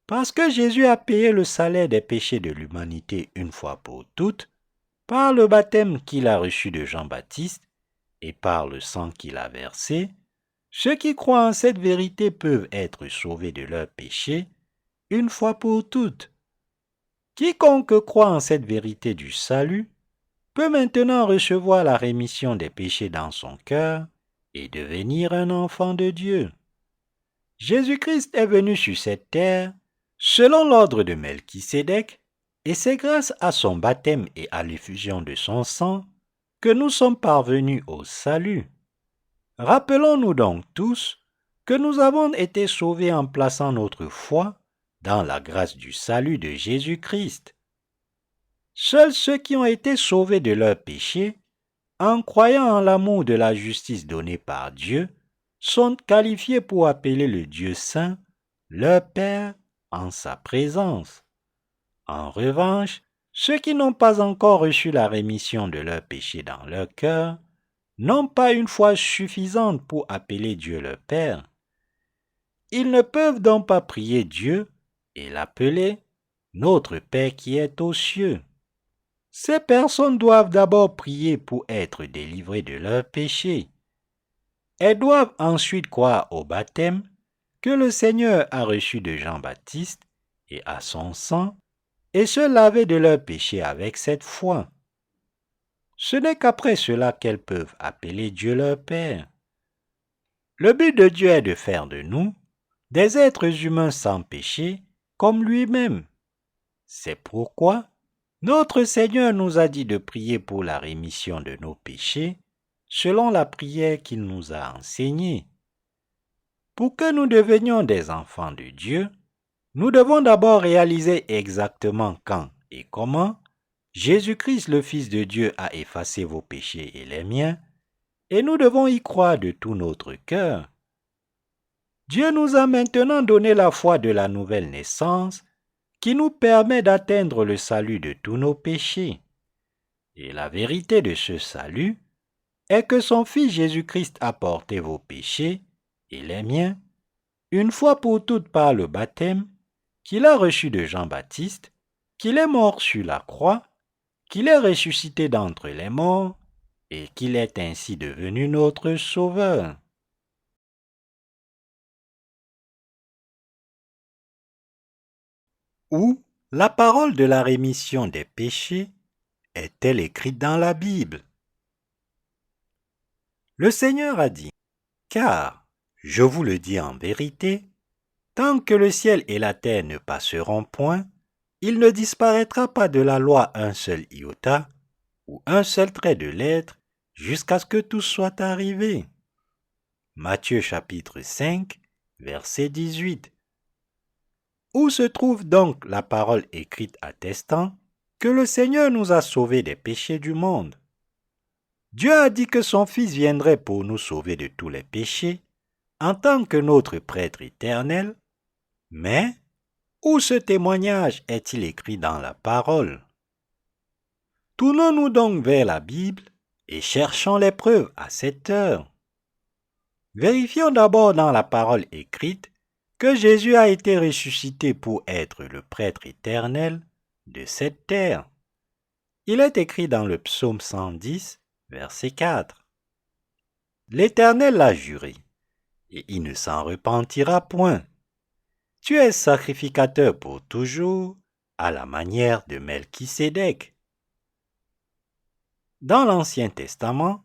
Parce que Jésus a payé le salaire des péchés de l'humanité une fois pour toutes, par le baptême qu'il a reçu de Jean-Baptiste et par le sang qu'il a versé, ceux qui croient en cette vérité peuvent être sauvés de leurs péchés une fois pour toutes. Quiconque croit en cette vérité du salut peut maintenant recevoir la rémission des péchés dans son cœur et devenir un enfant de Dieu. Jésus-Christ est venu sur cette terre selon l'ordre de Melchisédek, et c'est grâce à son baptême et à l'effusion de son sang que nous sommes parvenus au salut. Rappelons-nous donc tous que nous avons été sauvés en plaçant notre foi dans la grâce du salut de Jésus-Christ. Seuls ceux qui ont été sauvés de leurs péchés, en croyant en l'amour de la justice donnée par Dieu, sont qualifiés pour appeler le Dieu saint leur Père en sa présence. En revanche, ceux qui n'ont pas encore reçu la rémission de leurs péchés dans leur cœur n'ont pas une foi suffisante pour appeler Dieu leur Père. Ils ne peuvent donc pas prier Dieu et l'appeler notre Père qui est aux cieux. Ces personnes doivent d'abord prier pour être délivrées de leurs péchés. Elles doivent ensuite croire au baptême que le Seigneur a reçu de Jean-Baptiste et à son sang, et se laver de leurs péchés avec cette foi. Ce n'est qu'après cela qu'elles peuvent appeler Dieu leur Père. Le but de Dieu est de faire de nous des êtres humains sans péché comme lui-même. C'est pourquoi notre Seigneur nous a dit de prier pour la rémission de nos péchés selon la prière qu'il nous a enseignée. Pour que nous devenions des enfants de Dieu, nous devons d'abord réaliser exactement quand et comment Jésus-Christ, le Fils de Dieu, a effacé vos péchés et les miens, et nous devons y croire de tout notre cœur. Dieu nous a maintenant donné la foi de la nouvelle naissance qui nous permet d'atteindre le salut de tous nos péchés. Et la vérité de ce salut est que son Fils Jésus-Christ a porté vos péchés et les miens, une fois pour toutes par le baptême, qu'il a reçu de Jean-Baptiste, qu'il est mort sur la croix, qu'il est ressuscité d'entre les morts, et qu'il est ainsi devenu notre Sauveur. Où la parole de la rémission des péchés est-elle écrite dans la Bible? Le Seigneur a dit, « Car, je vous le dis en vérité, tant que le ciel et la terre ne passeront point, il ne disparaîtra pas de la loi un seul iota ou un seul trait de lettre jusqu'à ce que tout soit arrivé. » Matthieu chapitre 5, verset 18. Où se trouve donc la parole écrite attestant que le Seigneur nous a sauvés des péchés du monde? Dieu a dit que son Fils viendrait pour nous sauver de tous les péchés en tant que notre prêtre éternel, mais où ce témoignage est-il écrit dans la parole? Tournons-nous donc vers la Bible et cherchons les preuves à cette heure. Vérifions d'abord dans la parole écrite que Jésus a été ressuscité pour être le prêtre éternel de cette terre. Il est écrit dans le psaume 110, verset 4. L'Éternel l'a juré, et il ne s'en repentira point. Tu es sacrificateur pour toujours, à la manière de Melchisédek. Dans l'Ancien Testament,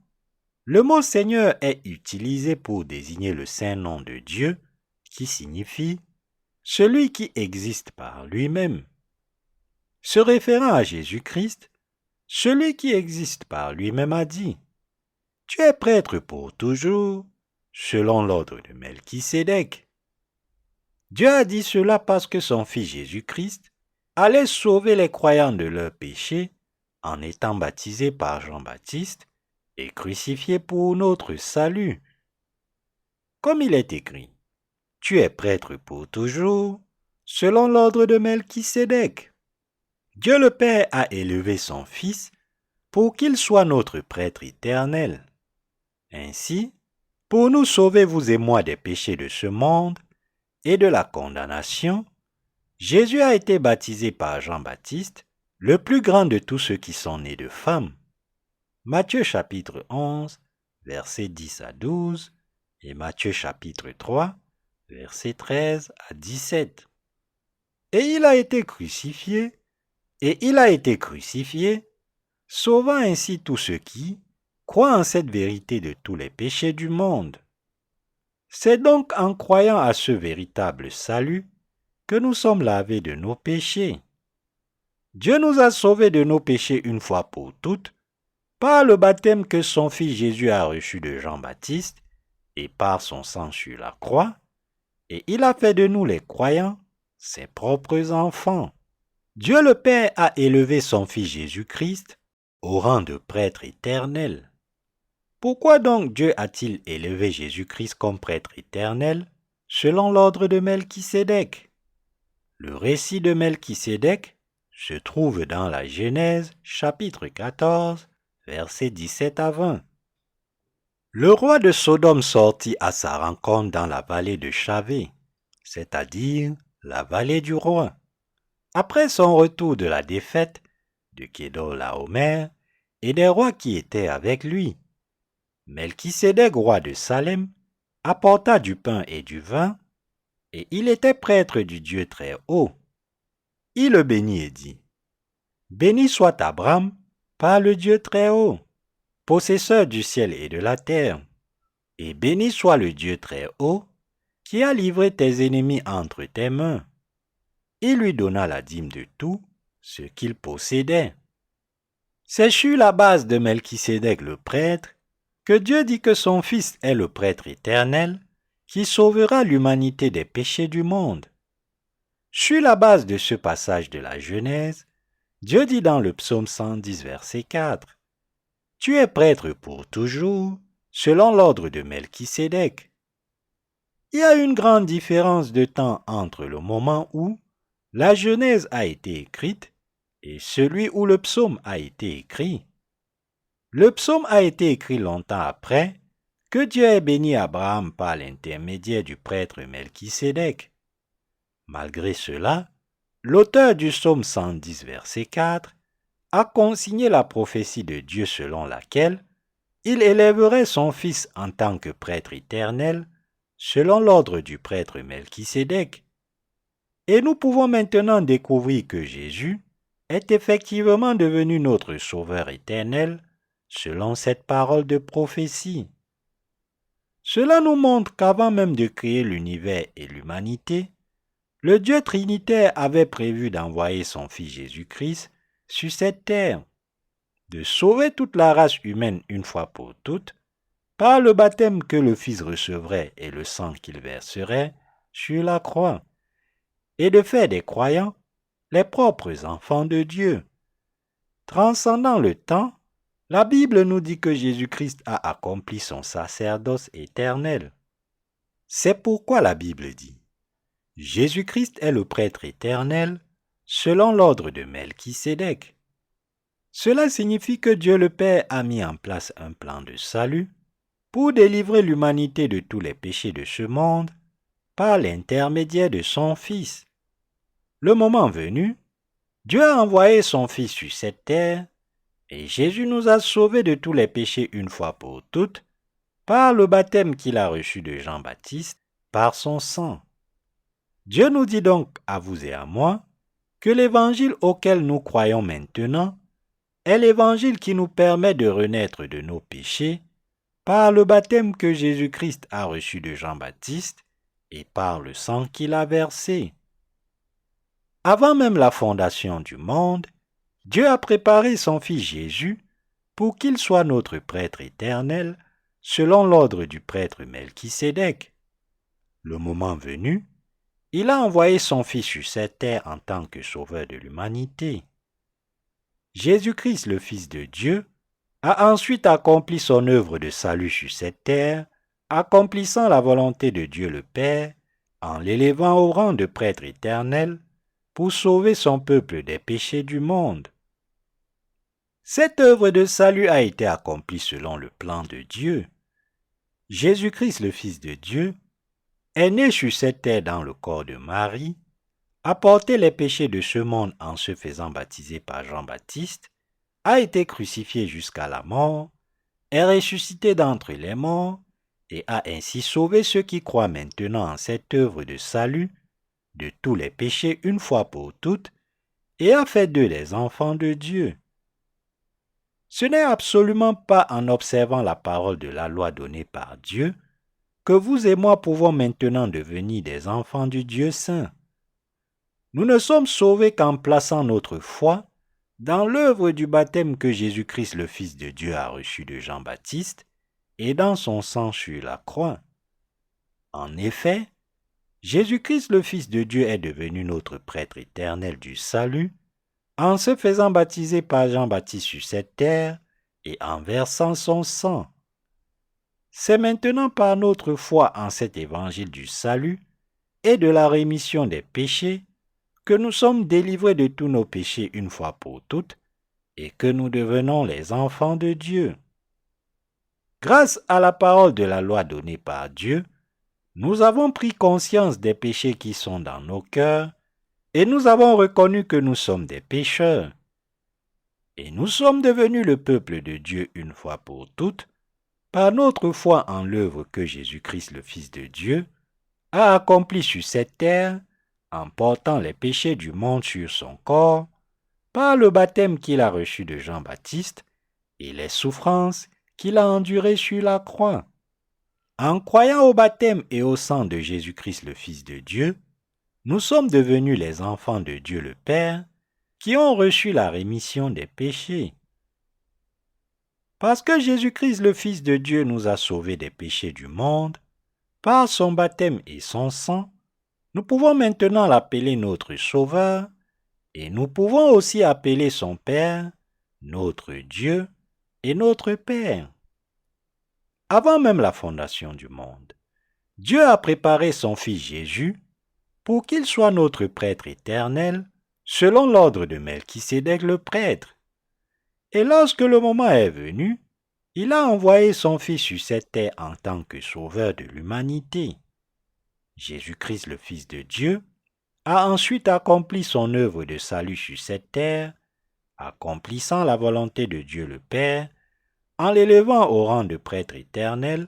le mot Seigneur est utilisé pour désigner le saint nom de Dieu, qui signifie « celui qui existe par lui-même ». Se référant à Jésus-Christ, celui qui existe par lui-même a dit « Tu es prêtre pour toujours, selon l'ordre de Melchisédek ». Dieu a dit cela parce que son Fils Jésus-Christ allait sauver les croyants de leurs péchés en étant baptisé par Jean-Baptiste et crucifié pour notre salut. Comme il est écrit, « Tu es prêtre pour toujours, selon l'ordre de Melchisédek ». Dieu le Père a élevé son Fils pour qu'il soit notre prêtre éternel. Ainsi, pour nous sauver, vous et moi, des péchés de ce monde et de la condamnation, Jésus a été baptisé par Jean-Baptiste, le plus grand de tous ceux qui sont nés de femmes. Matthieu chapitre 11, versets 10 à 12 et Matthieu chapitre 3, versets 13 à 17. Et il a été crucifié, sauvant ainsi tous ceux qui croient en cette vérité de tous les péchés du monde. C'est donc en croyant à ce véritable salut que nous sommes lavés de nos péchés. Dieu nous a sauvés de nos péchés une fois pour toutes, par le baptême que son Fils Jésus a reçu de Jean-Baptiste et par son sang sur la croix, et il a fait de nous les croyants, ses propres enfants. Dieu le Père a élevé son Fils Jésus-Christ au rang de prêtre éternel. Pourquoi donc Dieu a-t-il élevé Jésus-Christ comme prêtre éternel selon l'ordre de Melchisédek? Le récit de Melchisédek se trouve dans la Genèse chapitre 14, versets 17 à 20. Le roi de Sodome sortit à sa rencontre dans la vallée de Chavé, c'est-à-dire la vallée du roi. Après son retour de la défaite de Kédorlaomer et des rois qui étaient avec lui, Melchisédek, roi de Salem, apporta du pain et du vin, et il était prêtre du Dieu très haut. Il le bénit et dit, « Béni soit Abraham par le Dieu très haut, possesseur du ciel et de la terre, et béni soit le Dieu très haut, qui a livré tes ennemis entre tes mains. Il lui donna la dîme de tout ce qu'il possédait. C'est sur la base de Melchisédek le prêtre que Dieu dit que son Fils est le prêtre éternel qui sauvera l'humanité des péchés du monde. Sur la base de ce passage de la Genèse, Dieu dit dans le psaume 110, verset 4, « Tu es prêtre pour toujours, selon l'ordre de Melchisédek. » Il y a une grande différence de temps entre le moment où la Genèse a été écrite et celui où le psaume a été écrit. Le psaume a été écrit longtemps après que Dieu ait béni Abraham par l'intermédiaire du prêtre Melchisédek. Malgré cela, l'auteur du psaume 110, verset 4, a consigné la prophétie de Dieu selon laquelle il élèverait son Fils en tant que prêtre éternel, selon l'ordre du prêtre Melchisédek. Et nous pouvons maintenant découvrir que Jésus est effectivement devenu notre Sauveur éternel, selon cette parole de prophétie. Cela nous montre qu'avant même de créer l'univers et l'humanité, le Dieu Trinitaire avait prévu d'envoyer son Fils Jésus-Christ sur cette terre, de sauver toute la race humaine une fois pour toutes, par le baptême que le Fils recevrait et le sang qu'il verserait sur la croix, et de faire des croyants les propres enfants de Dieu. Transcendant le temps, la Bible nous dit que Jésus-Christ a accompli son sacerdoce éternel. C'est pourquoi la Bible dit « Jésus-Christ est le prêtre éternel selon l'ordre de Melchisédek ». Cela signifie que Dieu le Père a mis en place un plan de salut pour délivrer l'humanité de tous les péchés de ce monde par l'intermédiaire de son Fils. Le moment venu, Dieu a envoyé son Fils sur cette terre et Jésus nous a sauvés de tous les péchés une fois pour toutes par le baptême qu'il a reçu de Jean-Baptiste par son sang. Dieu nous dit donc à vous et à moi que l'évangile auquel nous croyons maintenant est l'évangile qui nous permet de renaître de nos péchés par le baptême que Jésus-Christ a reçu de Jean-Baptiste et par le sang qu'il a versé. Avant même la fondation du monde, Dieu a préparé son Fils Jésus pour qu'il soit notre prêtre éternel selon l'ordre du prêtre Melchisédek. Le moment venu, il a envoyé son Fils sur cette terre en tant que sauveur de l'humanité. Jésus-Christ, le Fils de Dieu, a ensuite accompli son œuvre de salut sur cette terre, accomplissant la volonté de Dieu le Père en l'élevant au rang de prêtre éternel pour sauver son peuple des péchés du monde. Cette œuvre de salut a été accomplie selon le plan de Dieu. Jésus-Christ, le Fils de Dieu, est né sur cette terre dans le corps de Marie, a porté les péchés de ce monde en se faisant baptiser par Jean-Baptiste, a été crucifié jusqu'à la mort, est ressuscité d'entre les morts et a ainsi sauvé ceux qui croient maintenant en cette œuvre de salut de tous les péchés une fois pour toutes et a fait d'eux les enfants de Dieu. Ce n'est absolument pas en observant la parole de la loi donnée par Dieu que vous et moi pouvons maintenant devenir des enfants du Dieu saint. Nous ne sommes sauvés qu'en plaçant notre foi dans l'œuvre du baptême que Jésus-Christ le Fils de Dieu a reçu de Jean-Baptiste et dans son sang sur la croix. En effet, Jésus-Christ le Fils de Dieu est devenu notre prêtre éternel du salut en se faisant baptiser par Jean-Baptiste sur cette terre et en versant son sang. C'est maintenant par notre foi en cet évangile du salut et de la rémission des péchés que nous sommes délivrés de tous nos péchés une fois pour toutes et que nous devenons les enfants de Dieu. Grâce à la parole de la loi donnée par Dieu, nous avons pris conscience des péchés qui sont dans nos cœurs et nous avons reconnu que nous sommes des pécheurs. Et nous sommes devenus le peuple de Dieu une fois pour toutes par notre foi en l'œuvre que Jésus-Christ, le Fils de Dieu, a accomplie sur cette terre en portant les péchés du monde sur son corps, par le baptême qu'il a reçu de Jean-Baptiste et les souffrances qu'il a endurées sur la croix. En croyant au baptême et au sang de Jésus-Christ le Fils de Dieu, nous sommes devenus les enfants de Dieu le Père qui ont reçu la rémission des péchés. Parce que Jésus-Christ le Fils de Dieu nous a sauvés des péchés du monde, par son baptême et son sang, nous pouvons maintenant l'appeler notre Sauveur et nous pouvons aussi appeler son Père, notre Dieu et notre Père. Avant même la fondation du monde, Dieu a préparé son Fils Jésus pour qu'il soit notre prêtre éternel selon l'ordre de Melchisédek le prêtre. Et lorsque le moment est venu, il a envoyé son Fils sur cette terre en tant que sauveur de l'humanité. Jésus-Christ le Fils de Dieu a ensuite accompli son œuvre de salut sur cette terre, accomplissant la volonté de Dieu le Père, en l'élevant au rang de prêtre éternel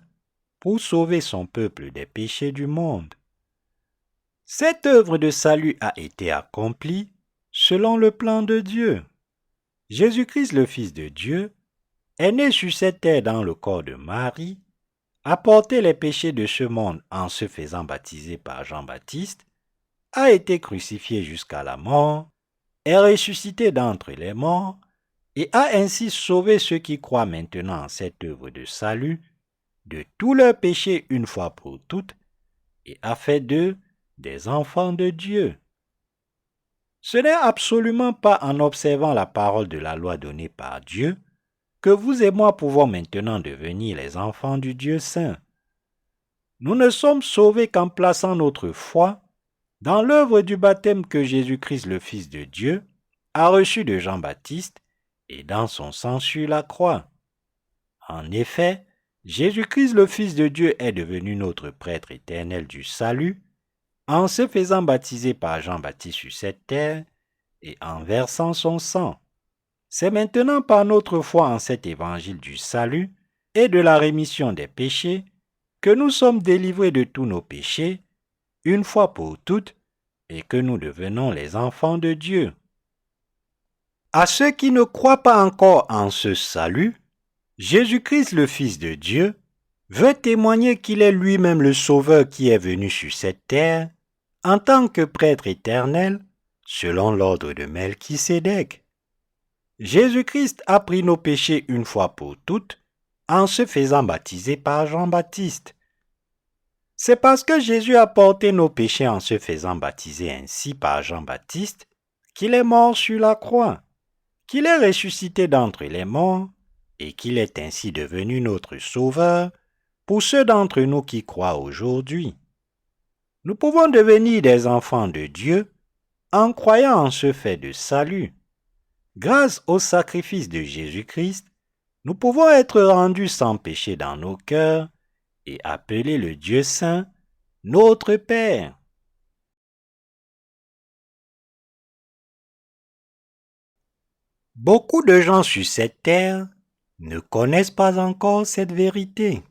pour sauver son peuple des péchés du monde. Cette œuvre de salut a été accomplie selon le plan de Dieu. Jésus-Christ le Fils de Dieu est né sur cette terre dans le corps de Marie, a porté les péchés de ce monde en se faisant baptiser par Jean-Baptiste, a été crucifié jusqu'à la mort, est ressuscité d'entre les morts et a ainsi sauvé ceux qui croient maintenant en cette œuvre de salut de tous leurs péchés une fois pour toutes et a fait d'eux des enfants de Dieu. Ce n'est absolument pas en observant la parole de la loi donnée par Dieu que vous et moi pouvons maintenant devenir les enfants du Dieu saint. Nous ne sommes sauvés qu'en plaçant notre foi dans l'œuvre du baptême que Jésus-Christ le Fils de Dieu a reçu de Jean-Baptiste et dans son sang sur la croix. En effet, Jésus-Christ le Fils de Dieu est devenu notre prêtre éternel du salut en se faisant baptiser par Jean-Baptiste sur cette terre et en versant son sang. C'est maintenant par notre foi en cet évangile du salut et de la rémission des péchés que nous sommes délivrés de tous nos péchés, une fois pour toutes, et que nous devenons les enfants de Dieu. À ceux qui ne croient pas encore en ce salut, Jésus-Christ le Fils de Dieu veut témoigner qu'il est lui-même le Sauveur qui est venu sur cette terre en tant que prêtre éternel selon l'ordre de Melchisédek. Jésus-Christ a pris nos péchés une fois pour toutes en se faisant baptiser par Jean-Baptiste. C'est parce que Jésus a porté nos péchés en se faisant baptiser ainsi par Jean-Baptiste qu'il est mort sur la croix, qu'il est ressuscité d'entre les morts et qu'il est ainsi devenu notre Sauveur pour ceux d'entre nous qui croient aujourd'hui. Nous pouvons devenir des enfants de Dieu en croyant en ce fait de salut. Grâce au sacrifice de Jésus-Christ, nous pouvons être rendus sans péché dans nos cœurs et appeler le Dieu saint notre Père. Beaucoup de gens sur cette terre ne connaissent pas encore cette vérité.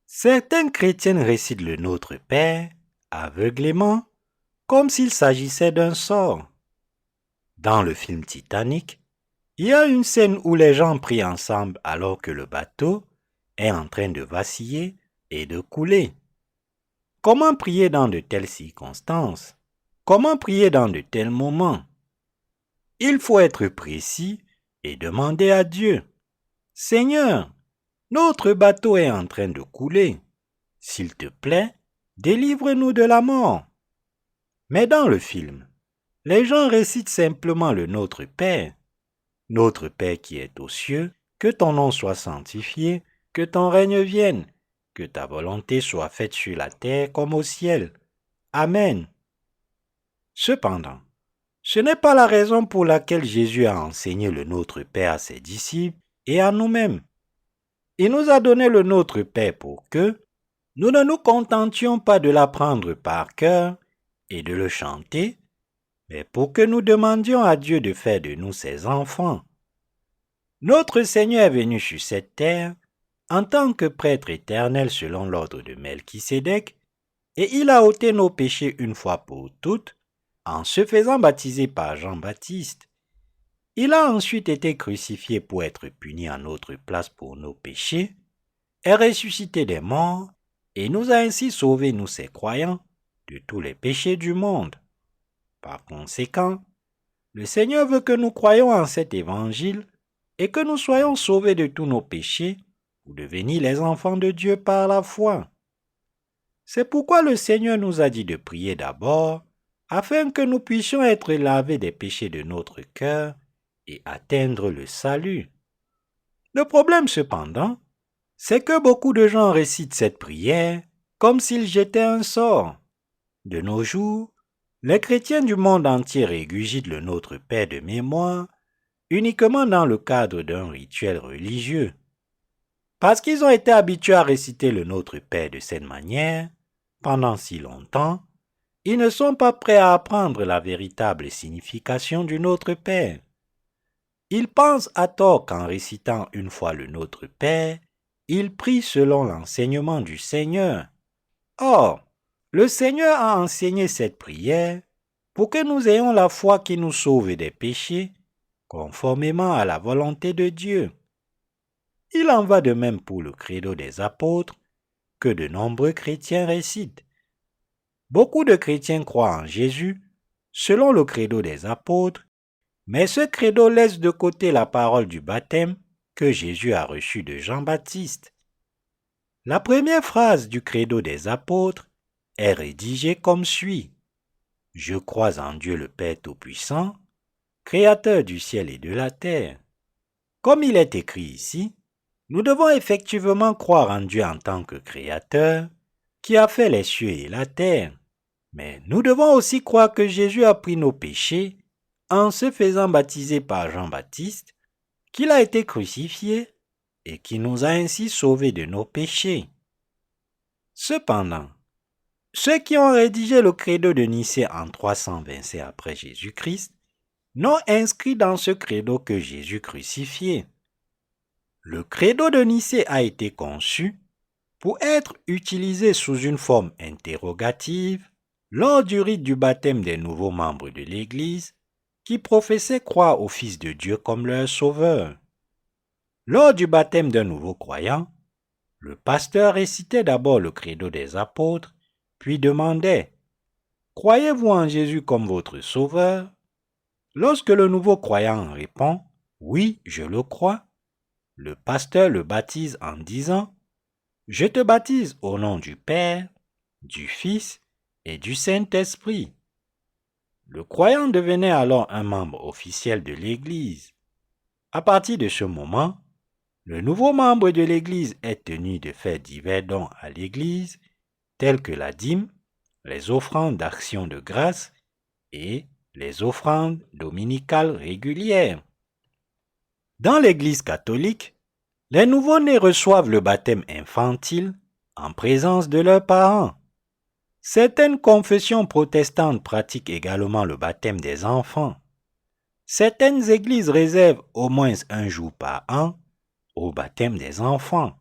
Certains chrétiens récitent le Notre Père aveuglément comme s'il s'agissait d'un sort. Dans le film Titanic, il y a une scène où les gens prient ensemble alors que le bateau est en train de vaciller et de couler. Comment prier dans de telles circonstances? Comment prier dans de tels moments? Il faut être précis et demander à Dieu, « Seigneur, notre bateau est en train de couler. S'il te plaît, délivre-nous de la mort. » Mais dans le film, les gens récitent simplement le Notre Père. Notre Père qui est aux cieux, que ton nom soit sanctifié, que ton règne vienne, que ta volonté soit faite sur la terre comme au ciel. Amen. Cependant, ce n'est pas la raison pour laquelle Jésus a enseigné le Notre Père à ses disciples et à nous-mêmes. Il nous a donné le Notre Père pour que nous ne nous contentions pas de l'apprendre par cœur et de le chanter, mais pour que nous demandions à Dieu de faire de nous ses enfants. Notre Seigneur est venu sur cette terre en tant que prêtre éternel selon l'ordre de Melchisédek, et il a ôté nos péchés une fois pour toutes en se faisant baptiser par Jean-Baptiste. Il a ensuite été crucifié pour être puni en notre place pour nos péchés, est ressuscité des morts et nous a ainsi sauvés, nous ses croyants, de tous les péchés du monde. Par conséquent, le Seigneur veut que nous croyions en cet évangile et que nous soyons sauvés de tous nos péchés pour devenir les enfants de Dieu par la foi. C'est pourquoi le Seigneur nous a dit de prier d'abord, afin que nous puissions être lavés des péchés de notre cœur et atteindre le salut. Le problème cependant, c'est que beaucoup de gens récitent cette prière comme s'ils jetaient un sort. De nos jours, les chrétiens du monde entier régurgitent le Notre Père de mémoire uniquement dans le cadre d'un rituel religieux. Parce qu'ils ont été habitués à réciter le Notre Père de cette manière, pendant si longtemps, ils ne sont pas prêts à apprendre la véritable signification du Notre Père. Ils pensent à tort qu'en récitant une fois le Notre Père, ils prient selon l'enseignement du Seigneur. Or, le Seigneur a enseigné cette prière pour que nous ayons la foi qui nous sauve des péchés, conformément à la volonté de Dieu. Il en va de même pour le credo des apôtres, que de nombreux chrétiens récitent. Beaucoup de chrétiens croient en Jésus, selon le credo des apôtres, mais ce credo laisse de côté la parole du baptême que Jésus a reçue de Jean-Baptiste. La première phrase du credo des apôtres est rédigée comme suit. « Je crois en Dieu le Père Tout-Puissant, Créateur du ciel et de la terre. » Comme il est écrit ici, nous devons effectivement croire en Dieu en tant que Créateur, qui a fait les cieux et la terre. Mais nous devons aussi croire que Jésus a pris nos péchés en se faisant baptiser par Jean-Baptiste, qu'il a été crucifié et qui nous a ainsi sauvés de nos péchés. Cependant, ceux qui ont rédigé le credo de Nicée en 327 après Jésus-Christ n'ont inscrit dans ce credo que Jésus crucifié. Le credo de Nicée a été conçu pour être utilisé sous une forme interrogative lors du rite du baptême des nouveaux membres de l'Église qui professaient croire au Fils de Dieu comme leur sauveur. Lors du baptême d'un nouveau croyant, le pasteur récitait d'abord le credo des apôtres, puis demandait « Croyez-vous en Jésus comme votre sauveur ?» Lorsque le nouveau croyant répond « Oui, je le crois », le pasteur le baptise en disant « Je te baptise au nom du Père, du Fils et du Saint-Esprit. » Le croyant devenait alors un membre officiel de l'Église. À partir de ce moment, le nouveau membre de l'Église est tenu de faire divers dons à l'Église, tels que la dîme, les offrandes d'action de grâce et les offrandes dominicales régulières. Dans l'Église catholique, les nouveau-nés reçoivent le baptême infantile en présence de leurs parents. Certaines confessions protestantes pratiquent également le baptême des enfants. Certaines églises réservent au moins un jour par an au baptême des enfants.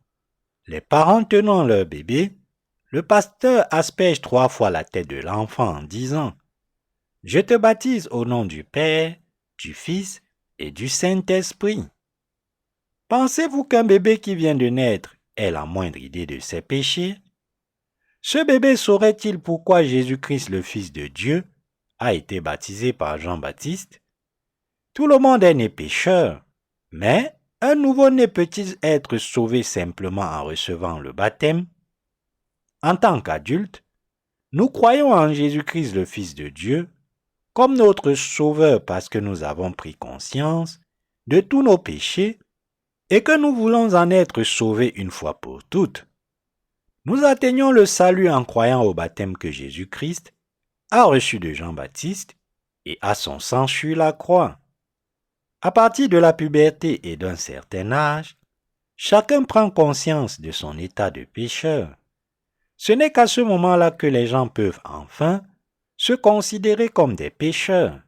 Les parents tenant leur bébé, le pasteur asperge 3 fois la tête de l'enfant en disant « Je te baptise au nom du Père, du Fils et du Saint-Esprit. » Pensez-vous qu'un bébé qui vient de naître ait la moindre idée de ses péchés? Ce bébé saurait-il pourquoi Jésus-Christ, le Fils de Dieu, a été baptisé par Jean-Baptiste? Tout le monde est né pécheur, mais un nouveau-né peut-il être sauvé simplement en recevant le baptême? En tant qu'adultes, nous croyons en Jésus-Christ, le Fils de Dieu, comme notre Sauveur parce que nous avons pris conscience de tous nos péchés et que nous voulons en être sauvés une fois pour toutes. Nous atteignons le salut en croyant au baptême que Jésus-Christ a reçu de Jean-Baptiste et à son sang sur la croix. À partir de la puberté et d'un certain âge, chacun prend conscience de son état de pécheur. Ce n'est qu'à ce moment-là que les gens peuvent enfin se considérer comme des pécheurs.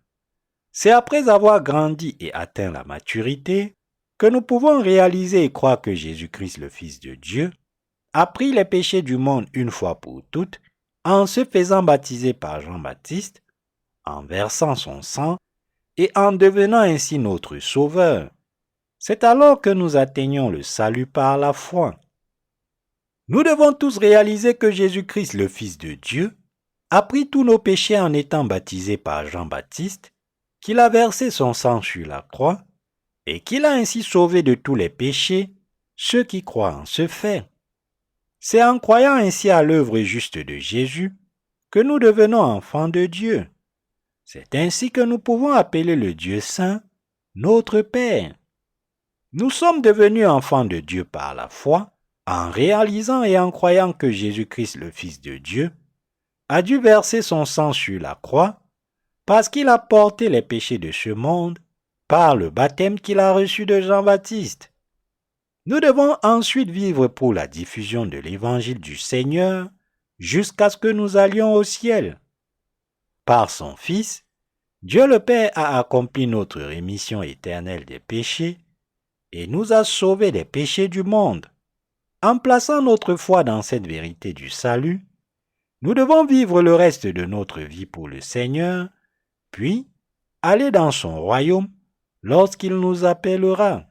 C'est après avoir grandi et atteint la maturité que nous pouvons réaliser et croire que Jésus-Christ, le Fils de Dieu, a pris les péchés du monde une fois pour toutes en se faisant baptiser par Jean-Baptiste, en versant son sang et en devenant ainsi notre Sauveur. C'est alors que nous atteignons le salut par la foi. Nous devons tous réaliser que Jésus-Christ, le Fils de Dieu, a pris tous nos péchés en étant baptisé par Jean-Baptiste, qu'il a versé son sang sur la croix et qu'il a ainsi sauvé de tous les péchés ceux qui croient en ce fait. C'est en croyant ainsi à l'œuvre juste de Jésus que nous devenons enfants de Dieu. C'est ainsi que nous pouvons appeler le Dieu saint notre Père. Nous sommes devenus enfants de Dieu par la foi en réalisant et en croyant que Jésus-Christ, le Fils de Dieu, a dû verser son sang sur la croix parce qu'il a porté les péchés de ce monde par le baptême qu'il a reçu de Jean-Baptiste. Nous devons ensuite vivre pour la diffusion de l'évangile du Seigneur jusqu'à ce que nous allions au ciel. Par son Fils, Dieu le Père a accompli notre rémission éternelle des péchés et nous a sauvés des péchés du monde. En plaçant notre foi dans cette vérité du salut, nous devons vivre le reste de notre vie pour le Seigneur, puis aller dans son royaume lorsqu'il nous appellera.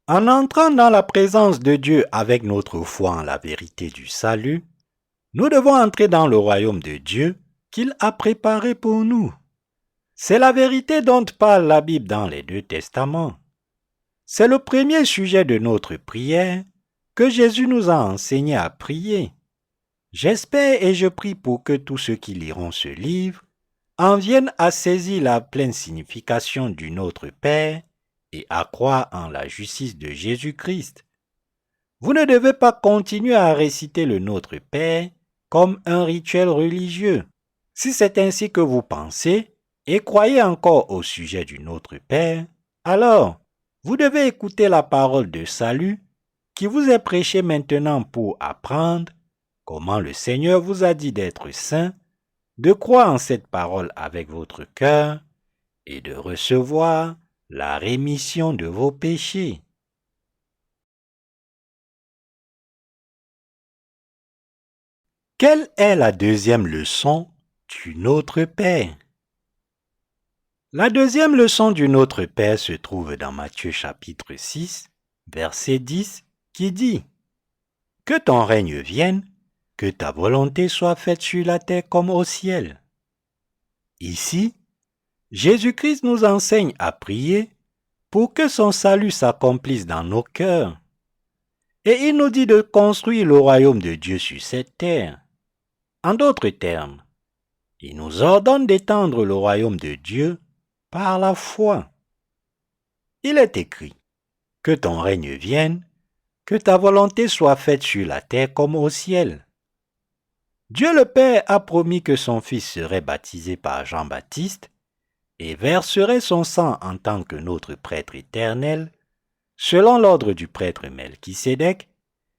En entrant dans la présence de Dieu avec notre foi en la vérité du salut, nous devons entrer dans le royaume de Dieu qu'il a préparé pour nous. C'est la vérité dont parle la Bible dans les 2 testaments. C'est le premier sujet de notre prière que Jésus nous a enseigné à prier. J'espère et je prie pour que tous ceux qui liront ce livre en viennent à saisir la pleine signification du Notre Père et à croire en la justice de Jésus-Christ. Vous ne devez pas continuer à réciter le Notre Père comme un rituel religieux. Si c'est ainsi que vous pensez et croyez encore au sujet du Notre Père, alors vous devez écouter la parole de salut qui vous est prêchée maintenant pour apprendre comment le Seigneur vous a dit d'être saint, de croire en cette parole avec votre cœur et de recevoir la rémission de vos péchés. Quelle est la deuxième leçon du Notre Père? La deuxième leçon du Notre Père se trouve dans Matthieu chapitre 6, verset 10, qui dit « Que ton règne vienne, que ta volonté soit faite sur la terre comme au ciel. » Ici, Jésus-Christ nous enseigne à prier pour que son salut s'accomplisse dans nos cœurs. Et il nous dit de construire le royaume de Dieu sur cette terre. En d'autres termes, il nous ordonne d'étendre le royaume de Dieu par la foi. Il est écrit, « Que ton règne vienne, que ta volonté soit faite sur la terre comme au ciel. » Dieu le Père a promis que son Fils serait baptisé par Jean-Baptiste et verserait son sang en tant que notre prêtre éternel, selon l'ordre du prêtre Melchisédek,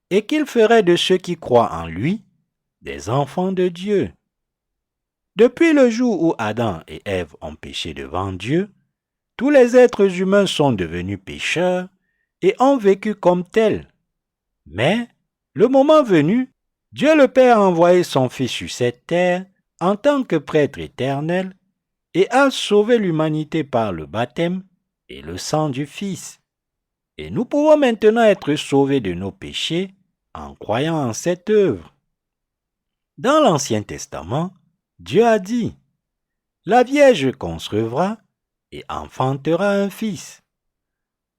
et qu'il ferait de ceux qui croient en lui des enfants de Dieu. Depuis le jour où Adam et Ève ont péché devant Dieu, tous les êtres humains sont devenus pécheurs et ont vécu comme tels. Mais, le moment venu, Dieu le Père a envoyé son Fils sur cette terre en tant que prêtre éternel et a sauvé l'humanité par le baptême et le sang du Fils. Et nous pouvons maintenant être sauvés de nos péchés en croyant en cette œuvre. Dans l'Ancien Testament, Dieu a dit « La Vierge concevra et enfantera un fils. »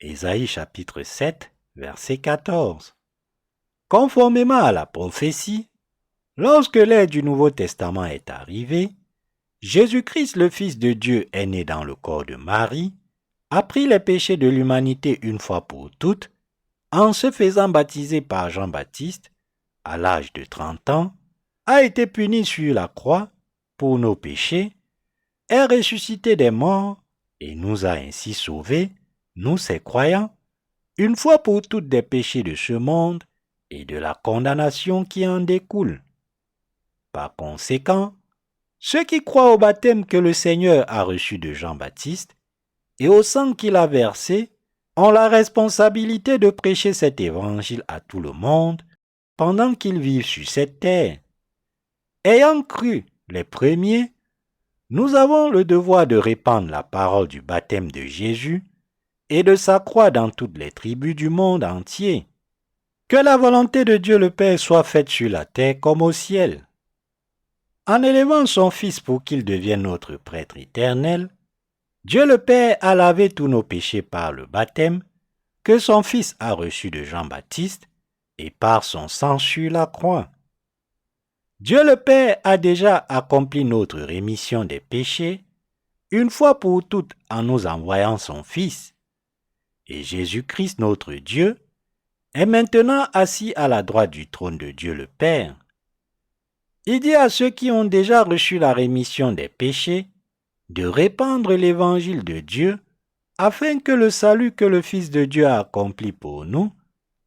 Ésaïe chapitre 7, verset 14. Conformément à la prophétie, lorsque l'ère du Nouveau Testament est arrivée, Jésus-Christ, le Fils de Dieu, est né dans le corps de Marie, a pris les péchés de l'humanité une fois pour toutes, en se faisant baptiser par Jean-Baptiste, à l'âge de 30 ans, a été puni sur la croix pour nos péchés, est ressuscité des morts et nous a ainsi sauvés, nous ses croyants, une fois pour toutes des péchés de ce monde et de la condamnation qui en découle. Par conséquent, ceux qui croient au baptême que le Seigneur a reçu de Jean-Baptiste et au sang qu'il a versé ont la responsabilité de prêcher cet évangile à tout le monde pendant qu'ils vivent sur cette terre. Ayant cru les premiers, nous avons le devoir de répandre la parole du baptême de Jésus et de sa croix dans toutes les tribus du monde entier. Que la volonté de Dieu le Père soit faite sur la terre comme au ciel. En élevant son Fils pour qu'il devienne notre prêtre éternel, Dieu le Père a lavé tous nos péchés par le baptême que son Fils a reçu de Jean-Baptiste et par son sang sur la croix. Dieu le Père a déjà accompli notre rémission des péchés une fois pour toutes en nous envoyant son Fils. Et Jésus-Christ notre Dieu est maintenant assis à la droite du trône de Dieu le Père. Il dit à ceux qui ont déjà reçu la rémission des péchés de répandre l'évangile de Dieu afin que le salut que le Fils de Dieu a accompli pour nous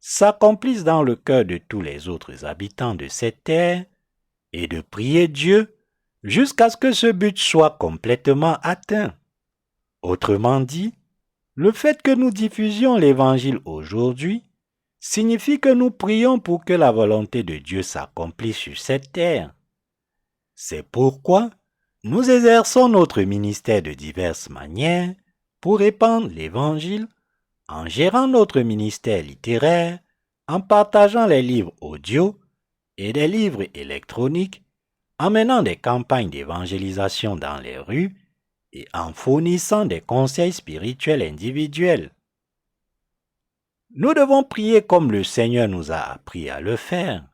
s'accomplisse dans le cœur de tous les autres habitants de cette terre et de prier Dieu jusqu'à ce que ce but soit complètement atteint. Autrement dit, le fait que nous diffusions l'évangile aujourd'hui signifie que nous prions pour que la volonté de Dieu s'accomplisse sur cette terre. C'est pourquoi nous exerçons notre ministère de diverses manières pour répandre l'Évangile, en gérant notre ministère littéraire, en partageant les livres audio et des livres électroniques, en menant des campagnes d'évangélisation dans les rues et en fournissant des conseils spirituels individuels. Nous devons prier comme le Seigneur nous a appris à le faire.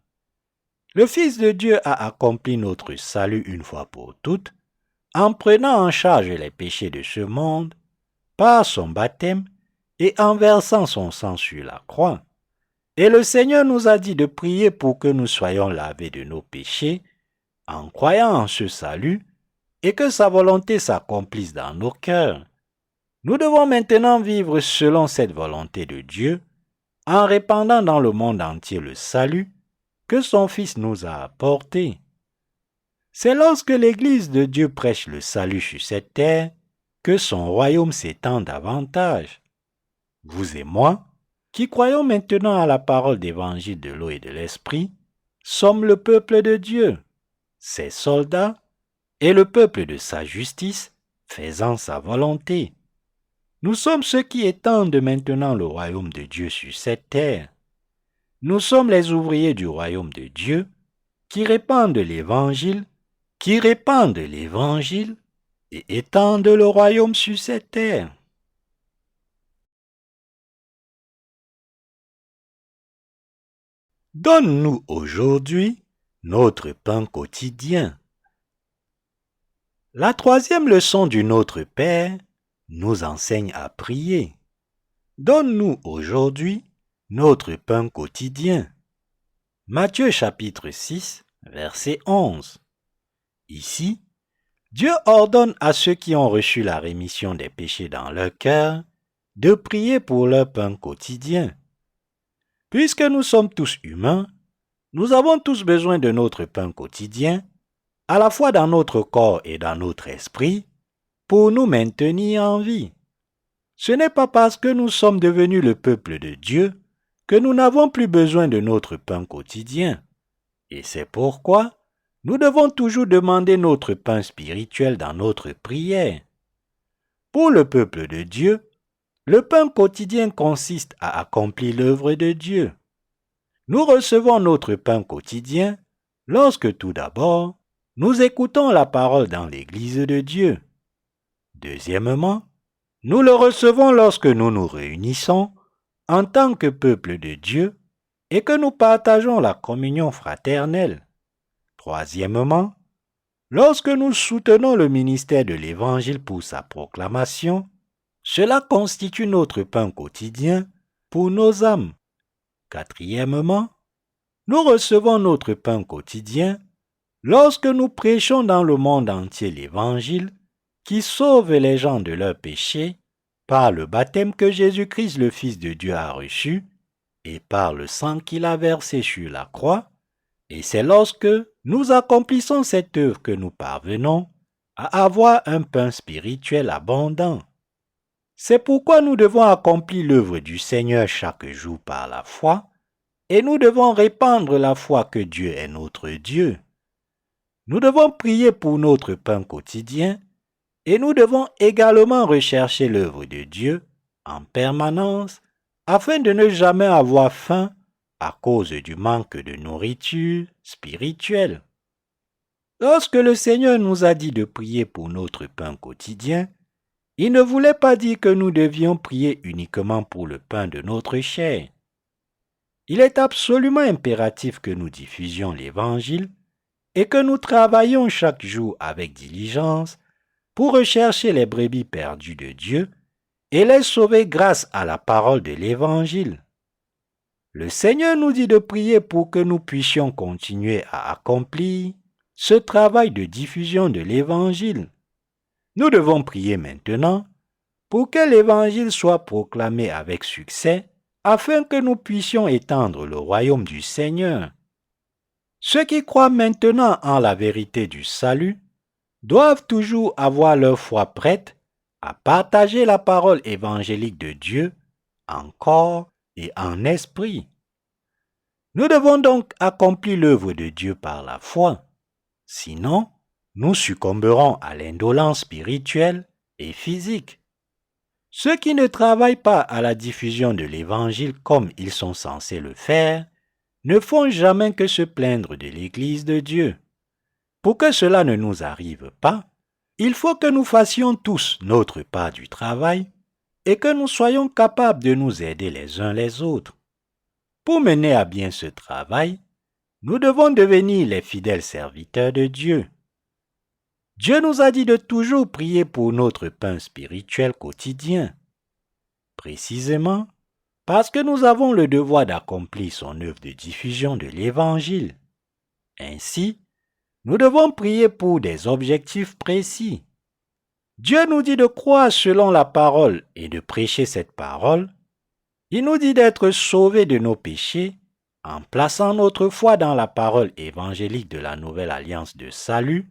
Le Fils de Dieu a accompli notre salut une fois pour toutes en prenant en charge les péchés de ce monde par son baptême et en versant son sang sur la croix. Et le Seigneur nous a dit de prier pour que nous soyons lavés de nos péchés en croyant en ce salut et que sa volonté s'accomplisse dans nos cœurs. Nous devons maintenant vivre selon cette volonté de Dieu en répandant dans le monde entier le salut que son Fils nous a apporté. C'est lorsque l'Église de Dieu prêche le salut sur cette terre que son royaume s'étend davantage. Vous et moi, qui croyons maintenant à la parole d'évangile de l'eau et de l'esprit, sommes le peuple de Dieu, ses soldats, et le peuple de sa justice, faisant sa volonté. Nous sommes ceux qui étendent maintenant le royaume de Dieu sur cette terre. Nous sommes les ouvriers du royaume de Dieu qui répandent l'évangile et étendent le royaume sur cette terre. Donne-nous aujourd'hui notre pain quotidien. La troisième leçon du Notre Père nous enseigne à prier. Donne-nous aujourd'hui notre pain quotidien. Matthieu chapitre 6, verset 11. Ici, Dieu ordonne à ceux qui ont reçu la rémission des péchés dans leur cœur de prier pour leur pain quotidien. Puisque nous sommes tous humains, nous avons tous besoin de notre pain quotidien, à la fois dans notre corps et dans notre esprit, pour nous maintenir en vie. Ce n'est pas parce que nous sommes devenus le peuple de Dieu que nous n'avons plus besoin de notre pain quotidien. Et c'est pourquoi nous devons toujours demander notre pain spirituel dans notre prière. Pour le peuple de Dieu, le pain quotidien consiste à accomplir l'œuvre de Dieu. Nous recevons notre pain quotidien lorsque tout d'abord, nous écoutons la parole dans l'Église de Dieu. Deuxièmement, nous le recevons lorsque nous nous réunissons en tant que peuple de Dieu et que nous partageons la communion fraternelle. Troisièmement, lorsque nous soutenons le ministère de l'Évangile pour sa proclamation, cela constitue notre pain quotidien pour nos âmes. Quatrièmement, nous recevons notre pain quotidien lorsque nous prêchons dans le monde entier l'Évangile qui sauve les gens de leurs péchés par le baptême que Jésus-Christ le Fils de Dieu a reçu et par le sang qu'il a versé sur la croix, et c'est lorsque nous accomplissons cette œuvre que nous parvenons à avoir un pain spirituel abondant. C'est pourquoi nous devons accomplir l'œuvre du Seigneur chaque jour par la foi, et nous devons répandre la foi que Dieu est notre Dieu. Nous devons prier pour notre pain quotidien, et nous devons également rechercher l'œuvre de Dieu en permanence afin de ne jamais avoir faim à cause du manque de nourriture spirituelle. Lorsque le Seigneur nous a dit de prier pour notre pain quotidien, il ne voulait pas dire que nous devions prier uniquement pour le pain de notre chair. Il est absolument impératif que nous diffusions l'Évangile et que nous travaillions chaque jour avec diligence pour rechercher les brebis perdues de Dieu et les sauver grâce à la parole de l'Évangile. Le Seigneur nous dit de prier pour que nous puissions continuer à accomplir ce travail de diffusion de l'Évangile. Nous devons prier maintenant pour que l'Évangile soit proclamé avec succès afin que nous puissions étendre le royaume du Seigneur. Ceux qui croient maintenant en la vérité du salut doivent toujours avoir leur foi prête à partager la parole évangélique de Dieu en corps et en esprit. Nous devons donc accomplir l'œuvre de Dieu par la foi. Sinon, nous succomberons à l'indolence spirituelle et physique. Ceux qui ne travaillent pas à la diffusion de l'Évangile comme ils sont censés le faire ne font jamais que se plaindre de l'Église de Dieu. Pour que cela ne nous arrive pas, il faut que nous fassions tous notre part du travail et que nous soyons capables de nous aider les uns les autres. Pour mener à bien ce travail, nous devons devenir les fidèles serviteurs de Dieu. Dieu nous a dit de toujours prier pour notre pain spirituel quotidien. Précisément, parce que nous avons le devoir d'accomplir son œuvre de diffusion de l'Évangile. Ainsi, nous devons prier pour des objectifs précis. Dieu nous dit de croire selon la parole et de prêcher cette parole. Il nous dit d'être sauvés de nos péchés en plaçant notre foi dans la parole évangélique de la nouvelle alliance de salut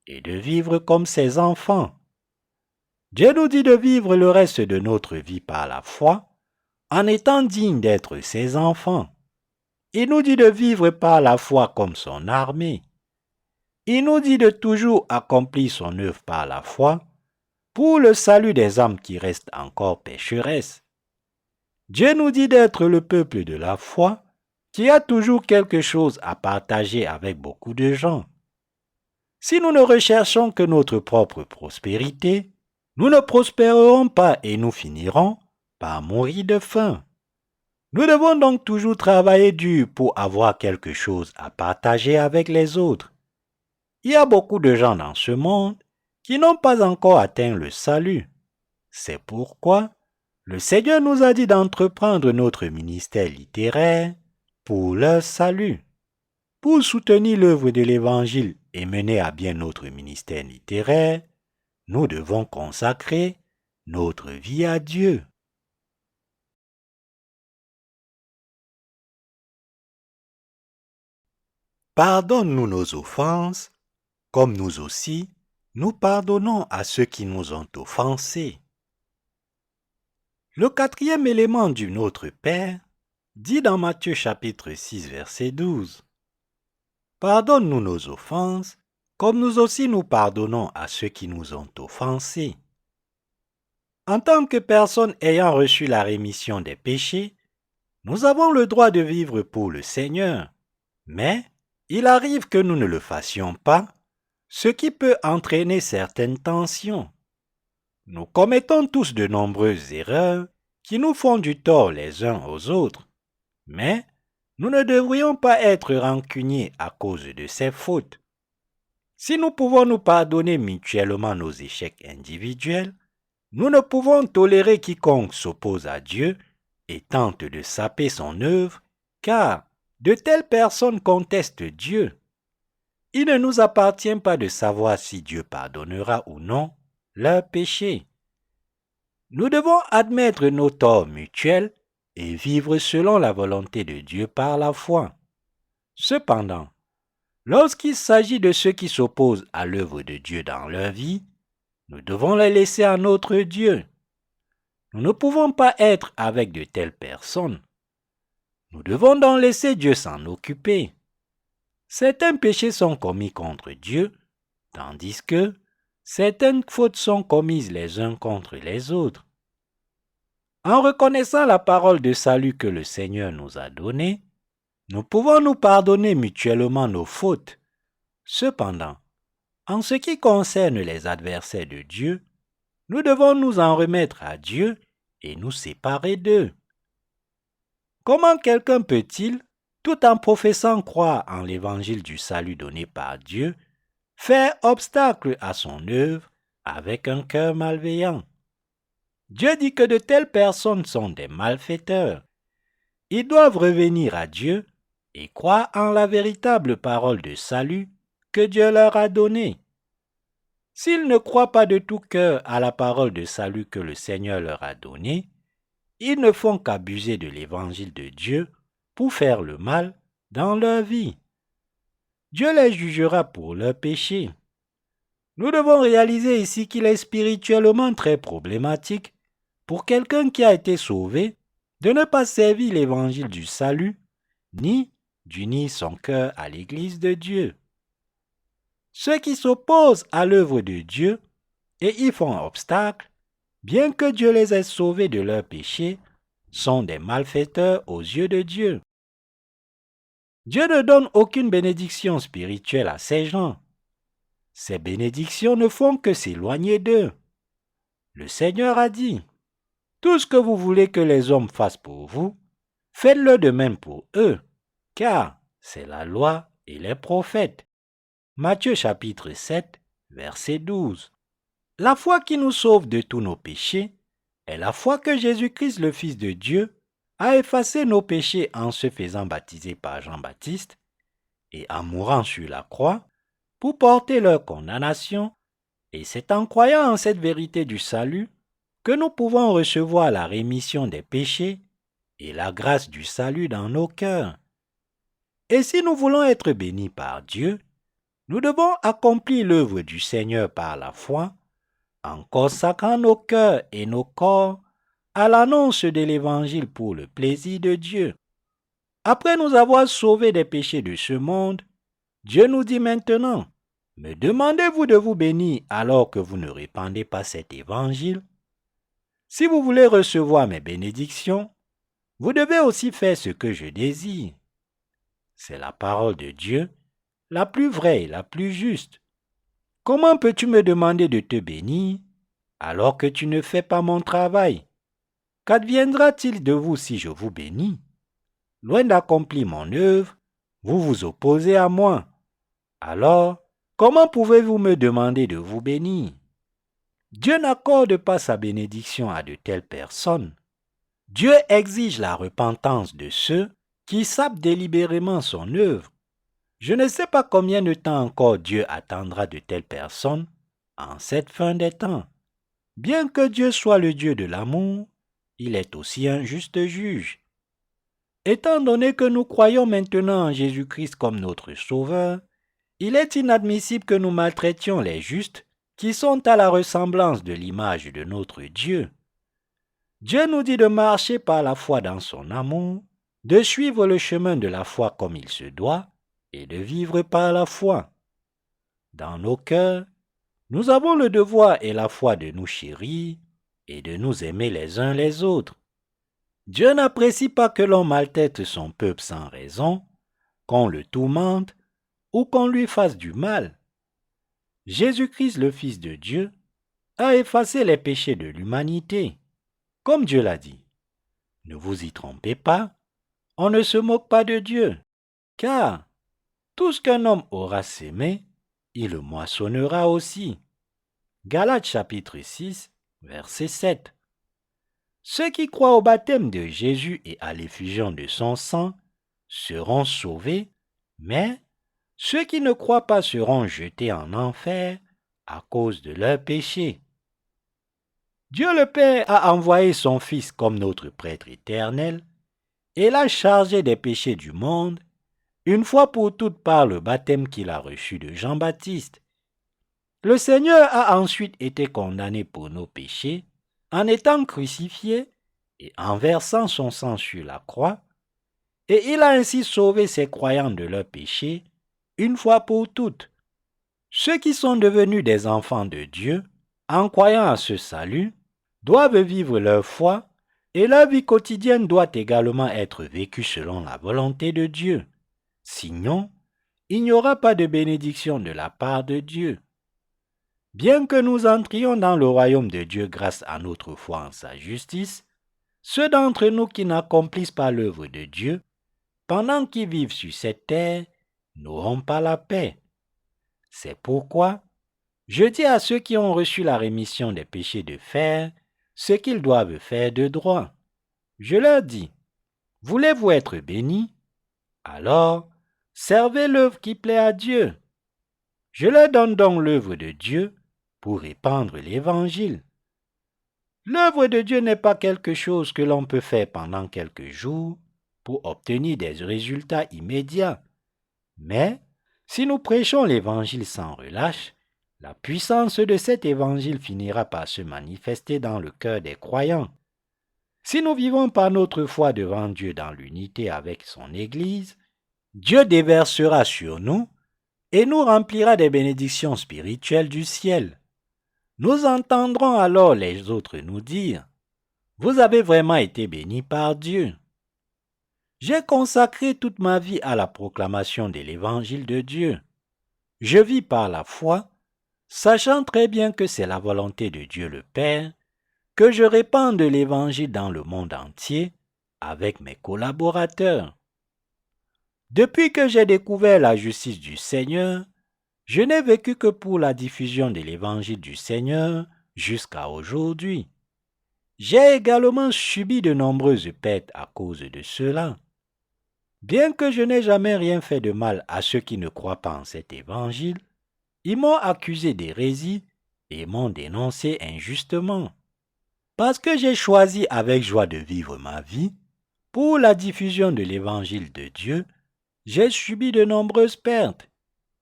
et de vivre comme ses enfants. Dieu nous dit de vivre le reste de notre vie par la foi en étant digne d'être ses enfants. Il nous dit de vivre par la foi comme son armée. Il nous dit de toujours accomplir son œuvre par la foi pour le salut des âmes qui restent encore pécheresses. Dieu nous dit d'être le peuple de la foi qui a toujours quelque chose à partager avec beaucoup de gens. Si nous ne recherchons que notre propre prospérité, nous ne prospérerons pas et nous finirons par mourir de faim. Nous devons donc toujours travailler dur pour avoir quelque chose à partager avec les autres. Il y a beaucoup de gens dans ce monde qui n'ont pas encore atteint le salut. C'est pourquoi le Seigneur nous a dit d'entreprendre notre ministère littéraire pour leur salut. Pour soutenir l'œuvre de l'Évangile et mener à bien notre ministère littéraire, nous devons consacrer notre vie à Dieu. Pardonne-nous nos offenses, comme nous aussi, nous pardonnons à ceux qui nous ont offensés. Le quatrième élément du Notre Père dit dans Matthieu chapitre 6 verset 12. Pardonne-nous nos offenses, comme nous aussi nous pardonnons à ceux qui nous ont offensés. En tant que personnes ayant reçu la rémission des péchés, nous avons le droit de vivre pour le Seigneur, mais il arrive que nous ne le fassions pas, ce qui peut entraîner certaines tensions. Nous commettons tous de nombreuses erreurs qui nous font du tort les uns aux autres, mais nous ne devrions pas être rancuniers à cause de ces fautes. Si nous pouvons nous pardonner mutuellement nos échecs individuels, nous ne pouvons tolérer quiconque s'oppose à Dieu et tente de saper son œuvre, car de telles personnes contestent Dieu. Il ne nous appartient pas de savoir si Dieu pardonnera ou non leurs péchés. Nous devons admettre nos torts mutuels et vivre selon la volonté de Dieu par la foi. Cependant, lorsqu'il s'agit de ceux qui s'opposent à l'œuvre de Dieu dans leur vie, nous devons les laisser à notre Dieu. Nous ne pouvons pas être avec de telles personnes. Nous devons donc laisser Dieu s'en occuper. Certains péchés sont commis contre Dieu, tandis que certaines fautes sont commises les uns contre les autres. En reconnaissant la parole de salut que le Seigneur nous a donnée, Nous pouvons nous pardonner mutuellement nos fautes. Cependant, en ce qui concerne les adversaires de Dieu, nous devons nous en remettre à Dieu et nous séparer d'eux. Comment quelqu'un peut-il, tout en professant croire en l'évangile du salut donné par Dieu, faire obstacle à son œuvre avec un cœur malveillant? Dieu dit que de telles personnes sont des malfaiteurs. Ils doivent revenir à Dieu et croire en la véritable parole de salut que Dieu leur a donnée. S'ils ne croient pas de tout cœur à la parole de salut que le Seigneur leur a donnée, ils ne font qu'abuser de l'évangile de Dieu pour faire le mal dans leur vie. Dieu les jugera pour leurs péchés. Nous devons réaliser ici qu'il est spirituellement très problématique pour quelqu'un qui a été sauvé de ne pas servir l'évangile du salut, ni d'unir son cœur à l'Église de Dieu. Ceux qui s'opposent à l'œuvre de Dieu et y font obstacle, bien que Dieu les ait sauvés de leurs péchés, sont des malfaiteurs aux yeux de Dieu. Dieu ne donne aucune bénédiction spirituelle à ces gens. Ces bénédictions ne font que s'éloigner d'eux. Le Seigneur a dit, « Tout ce que vous voulez que les hommes fassent pour vous, faites-le de même pour eux, car c'est la loi et les prophètes. » Matthieu chapitre 7, verset 12. La foi qui nous sauve de tous nos péchés est la foi que Jésus-Christ, le Fils de Dieu, a effacé nos péchés en se faisant baptiser par Jean-Baptiste et en mourant sur la croix pour porter leur condamnation, et c'est en croyant en cette vérité du salut que nous pouvons recevoir la rémission des péchés et la grâce du salut dans nos cœurs. Et si nous voulons être bénis par Dieu, nous devons accomplir l'œuvre du Seigneur par la foi, en consacrant nos cœurs et nos corps à l'annonce de l'Évangile pour le plaisir de Dieu. Après nous avoir sauvés des péchés de ce monde, Dieu nous dit maintenant, « Me demandez-vous de vous bénir alors que vous ne répandez pas cet Évangile? Si vous voulez recevoir mes bénédictions, vous devez aussi faire ce que je désire. » C'est la parole de Dieu, la plus vraie et la plus juste. Comment peux-tu me demander de te bénir alors que tu ne fais pas mon travail? Qu'adviendra-t-il de vous si je vous bénis? Loin d'accomplir mon œuvre, vous vous opposez à moi. Alors, comment pouvez-vous me demander de vous bénir? Dieu n'accorde pas sa bénédiction à de telles personnes. Dieu exige la repentance de ceux qui sapent délibérément son œuvre. Je ne sais pas combien de temps encore Dieu attendra de telles personnes en cette fin des temps. Bien que Dieu soit le Dieu de l'amour, il est aussi un juste juge. Étant donné que nous croyons maintenant en Jésus-Christ comme notre Sauveur, il est inadmissible que nous maltraitions les justes qui sont à la ressemblance de l'image de notre Dieu. Dieu nous dit de marcher par la foi dans son amour, de suivre le chemin de la foi comme il se doit et de vivre par la foi. Dans nos cœurs, nous avons le devoir et la foi de nous chérir et de nous aimer les uns les autres. Dieu n'apprécie pas que l'on maltraite son peuple sans raison, qu'on le tourmente ou qu'on lui fasse du mal. Jésus-Christ, le Fils de Dieu, a effacé les péchés de l'humanité. Comme Dieu l'a dit, ne vous y trompez pas, on ne se moque pas de Dieu, car tout ce qu'un homme aura sémé, il le moissonnera aussi. Galates chapitre 6, verset 7. Ceux qui croient au baptême de Jésus et à l'effusion de son sang seront sauvés, mais ceux qui ne croient pas seront jetés en enfer à cause de leurs péchés. Dieu le Père a envoyé son Fils comme notre prêtre éternel et l'a chargé des péchés du monde, une fois pour toutes par le baptême qu'il a reçu de Jean-Baptiste. Le Seigneur a ensuite été condamné pour nos péchés en étant crucifié et en versant son sang sur la croix, et il a ainsi sauvé ses croyants de leurs péchés une fois pour toutes. Ceux qui sont devenus des enfants de Dieu, en croyant à ce salut, doivent vivre leur foi Et la vie quotidienne doit également être vécue selon la volonté de Dieu. Sinon, il n'y aura pas de bénédiction de la part de Dieu. Bien que nous entrions dans le royaume de Dieu grâce à notre foi en sa justice, ceux d'entre nous qui n'accomplissent pas l'œuvre de Dieu, pendant qu'ils vivent sur cette terre, n'auront pas la paix. C'est pourquoi je dis à ceux qui ont reçu la rémission des péchés de faire ce qu'ils doivent faire de droit. Je leur dis, voulez-vous être bénis? Alors, servez l'œuvre qui plaît à Dieu. Je leur donne donc l'œuvre de Dieu pour répandre l'Évangile. L'œuvre de Dieu n'est pas quelque chose que l'on peut faire pendant quelques jours pour obtenir des résultats immédiats. Mais, si nous prêchons l'Évangile sans relâche, la puissance de cet Évangile finira par se manifester dans le cœur des croyants. Si nous vivons par notre foi devant Dieu dans l'unité avec son Église, Dieu déversera sur nous et nous remplira des bénédictions spirituelles du ciel. Nous entendrons alors les autres nous dire, « Vous avez vraiment été bénis par Dieu. » J'ai consacré toute ma vie à la proclamation de l'Évangile de Dieu. Je vis par la foi, sachant très bien que c'est la volonté de Dieu le Père, que je répande l'Évangile dans le monde entier avec mes collaborateurs. Depuis que j'ai découvert la justice du Seigneur, je n'ai vécu que pour la diffusion de l'Évangile du Seigneur jusqu'à aujourd'hui. J'ai également subi de nombreuses pertes à cause de cela. Bien que je n'ai jamais rien fait de mal à ceux qui ne croient pas en cet Évangile, ils m'ont accusé d'hérésie et m'ont dénoncé injustement. Parce que j'ai choisi avec joie de vivre ma vie, pour la diffusion de l'Évangile de Dieu, j'ai subi de nombreuses pertes,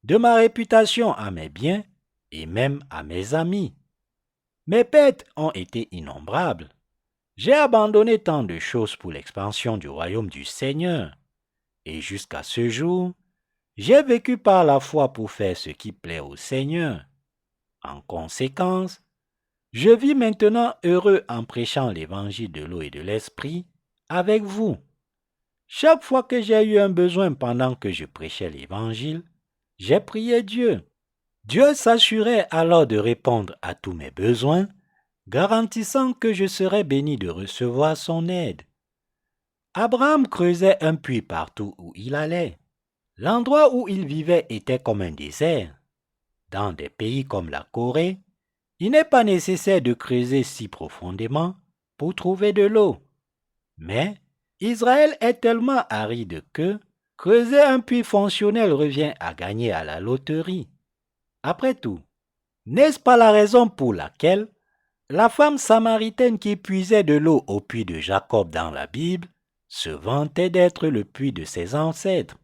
de ma réputation à mes biens et même à mes amis. Mes pertes ont été innombrables. J'ai abandonné tant de choses pour l'expansion du royaume du Seigneur. Et jusqu'à ce jour, j'ai vécu par la foi pour faire ce qui plaît au Seigneur. En conséquence, je vis maintenant heureux en prêchant l'évangile de l'eau et de l'esprit avec vous. Chaque fois que j'ai eu un besoin pendant que je prêchais l'évangile, j'ai prié Dieu. Dieu s'assurait alors de répondre à tous mes besoins, garantissant que je serais béni de recevoir son aide. Abraham creusait un puits partout où il allait. L'endroit où il vivait était comme un désert. Dans des pays comme la Corée, il n'est pas nécessaire de creuser si profondément pour trouver de l'eau. Mais Israël est tellement aride que creuser un puits fonctionnel revient à gagner à la loterie. Après tout, n'est-ce pas la raison pour laquelle la femme samaritaine qui puisait de l'eau au puits de Jacob dans la Bible se vantait d'être le puits de ses ancêtres?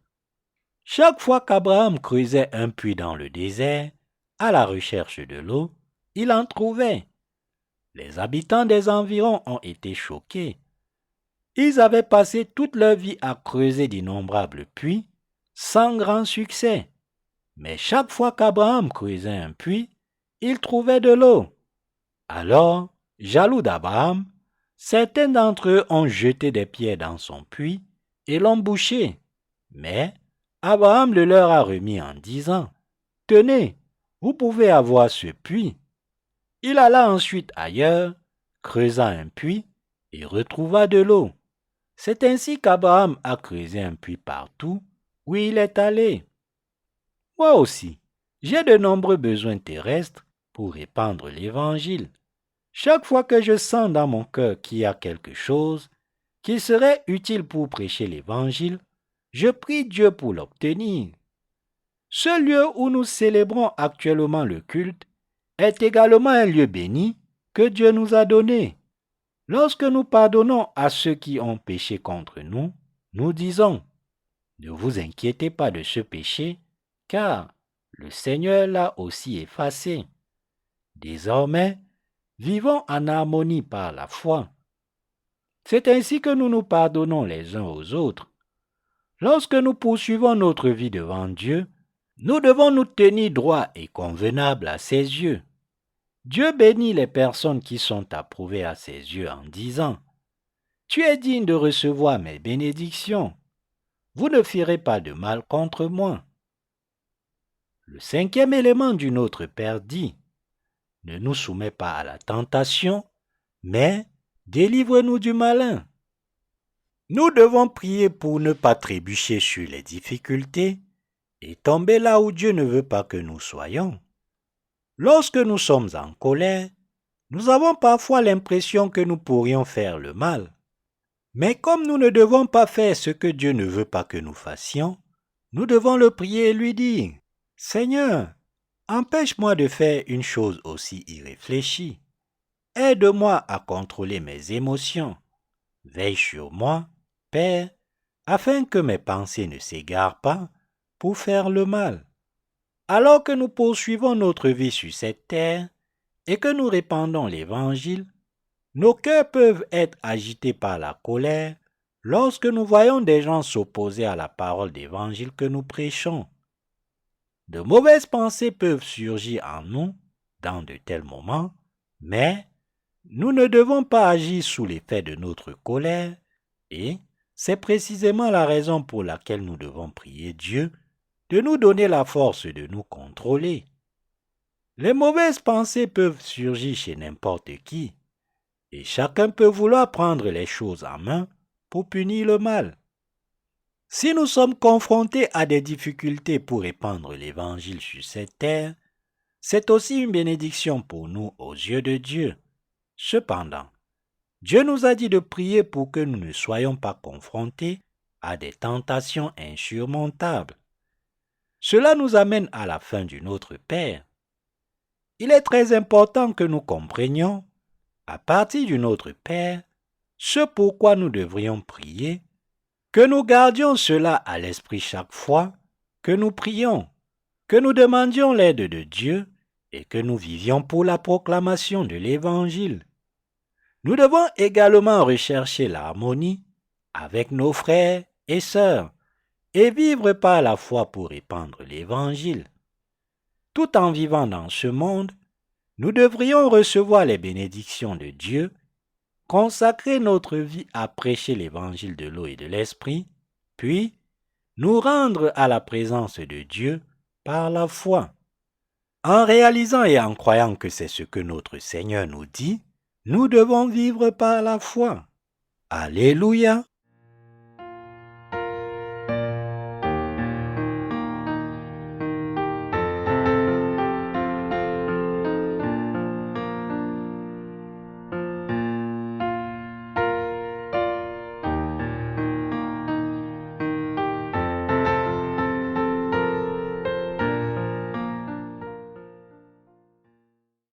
Chaque fois qu'Abraham creusait un puits dans le désert, à la recherche de l'eau, il en trouvait. Les habitants des environs ont été choqués. Ils avaient passé toute leur vie à creuser d'innombrables puits, sans grand succès. Mais chaque fois qu'Abraham creusait un puits, il trouvait de l'eau. Alors, jaloux d'Abraham, certains d'entre eux ont jeté des pierres dans son puits et l'ont bouché. Mais Abraham le leur a remis en disant, « Tenez, vous pouvez avoir ce puits. » Il alla ensuite ailleurs, creusa un puits et retrouva de l'eau. C'est ainsi qu'Abraham a creusé un puits partout où il est allé. Moi aussi, j'ai de nombreux besoins terrestres pour répandre l'Évangile. Chaque fois que je sens dans mon cœur qu'il y a quelque chose qui serait utile pour prêcher l'Évangile, je prie Dieu pour l'obtenir. Ce lieu où nous célébrons actuellement le culte est également un lieu béni que Dieu nous a donné. Lorsque nous pardonnons à ceux qui ont péché contre nous, nous disons, « Ne vous inquiétez pas de ce péché, car le Seigneur l'a aussi effacé. » Désormais, vivons en harmonie par la foi. C'est ainsi que nous nous pardonnons les uns aux autres. Lorsque nous poursuivons notre vie devant Dieu, nous devons nous tenir droit et convenable à ses yeux. Dieu bénit les personnes qui sont approuvées à ses yeux en disant, Tu es digne de recevoir mes bénédictions. Vous ne ferez pas de mal contre moi. Le cinquième élément du Notre Père dit, ne nous soumets pas à la tentation, mais délivre-nous du malin. Nous devons prier pour ne pas trébucher sur les difficultés et tomber là où Dieu ne veut pas que nous soyons. Lorsque nous sommes en colère, nous avons parfois l'impression que nous pourrions faire le mal. Mais comme nous ne devons pas faire ce que Dieu ne veut pas que nous fassions, nous devons le prier et lui dire, « Seigneur, empêche-moi de faire une chose aussi irréfléchie. Aide-moi à contrôler mes émotions. Veille sur moi, Père, afin que mes pensées ne s'égarent pas pour faire le mal. » Alors que nous poursuivons notre vie sur cette terre et que nous répandons l'Évangile, nos cœurs peuvent être agités par la colère lorsque nous voyons des gens s'opposer à la parole d'Évangile que nous prêchons. De mauvaises pensées peuvent surgir en nous dans de tels moments, mais nous ne devons pas agir sous l'effet de notre colère et c'est précisément la raison pour laquelle nous devons prier Dieu de nous donner la force de nous contrôler. Les mauvaises pensées peuvent surgir chez n'importe qui, et chacun peut vouloir prendre les choses en main pour punir le mal. Si nous sommes confrontés à des difficultés pour répandre l'Évangile sur cette terre, c'est aussi une bénédiction pour nous aux yeux de Dieu. Cependant, Dieu nous a dit de prier pour que nous ne soyons pas confrontés à des tentations insurmontables. Cela nous amène à la fin du Notre Père. Il est très important que nous comprenions, à partir du Notre Père, ce pourquoi nous devrions prier, que nous gardions cela à l'esprit chaque fois que nous prions, que nous demandions l'aide de Dieu et que nous vivions pour la proclamation de l'Évangile. Nous devons également rechercher l'harmonie avec nos frères et sœurs et vivre par la foi pour répandre l'Évangile. Tout en vivant dans ce monde, nous devrions recevoir les bénédictions de Dieu, consacrer notre vie à prêcher l'Évangile de l'eau et de l'Esprit, puis nous rendre à la présence de Dieu par la foi. En réalisant et en croyant que c'est ce que notre Seigneur nous dit, nous devons vivre par la foi. Alléluia!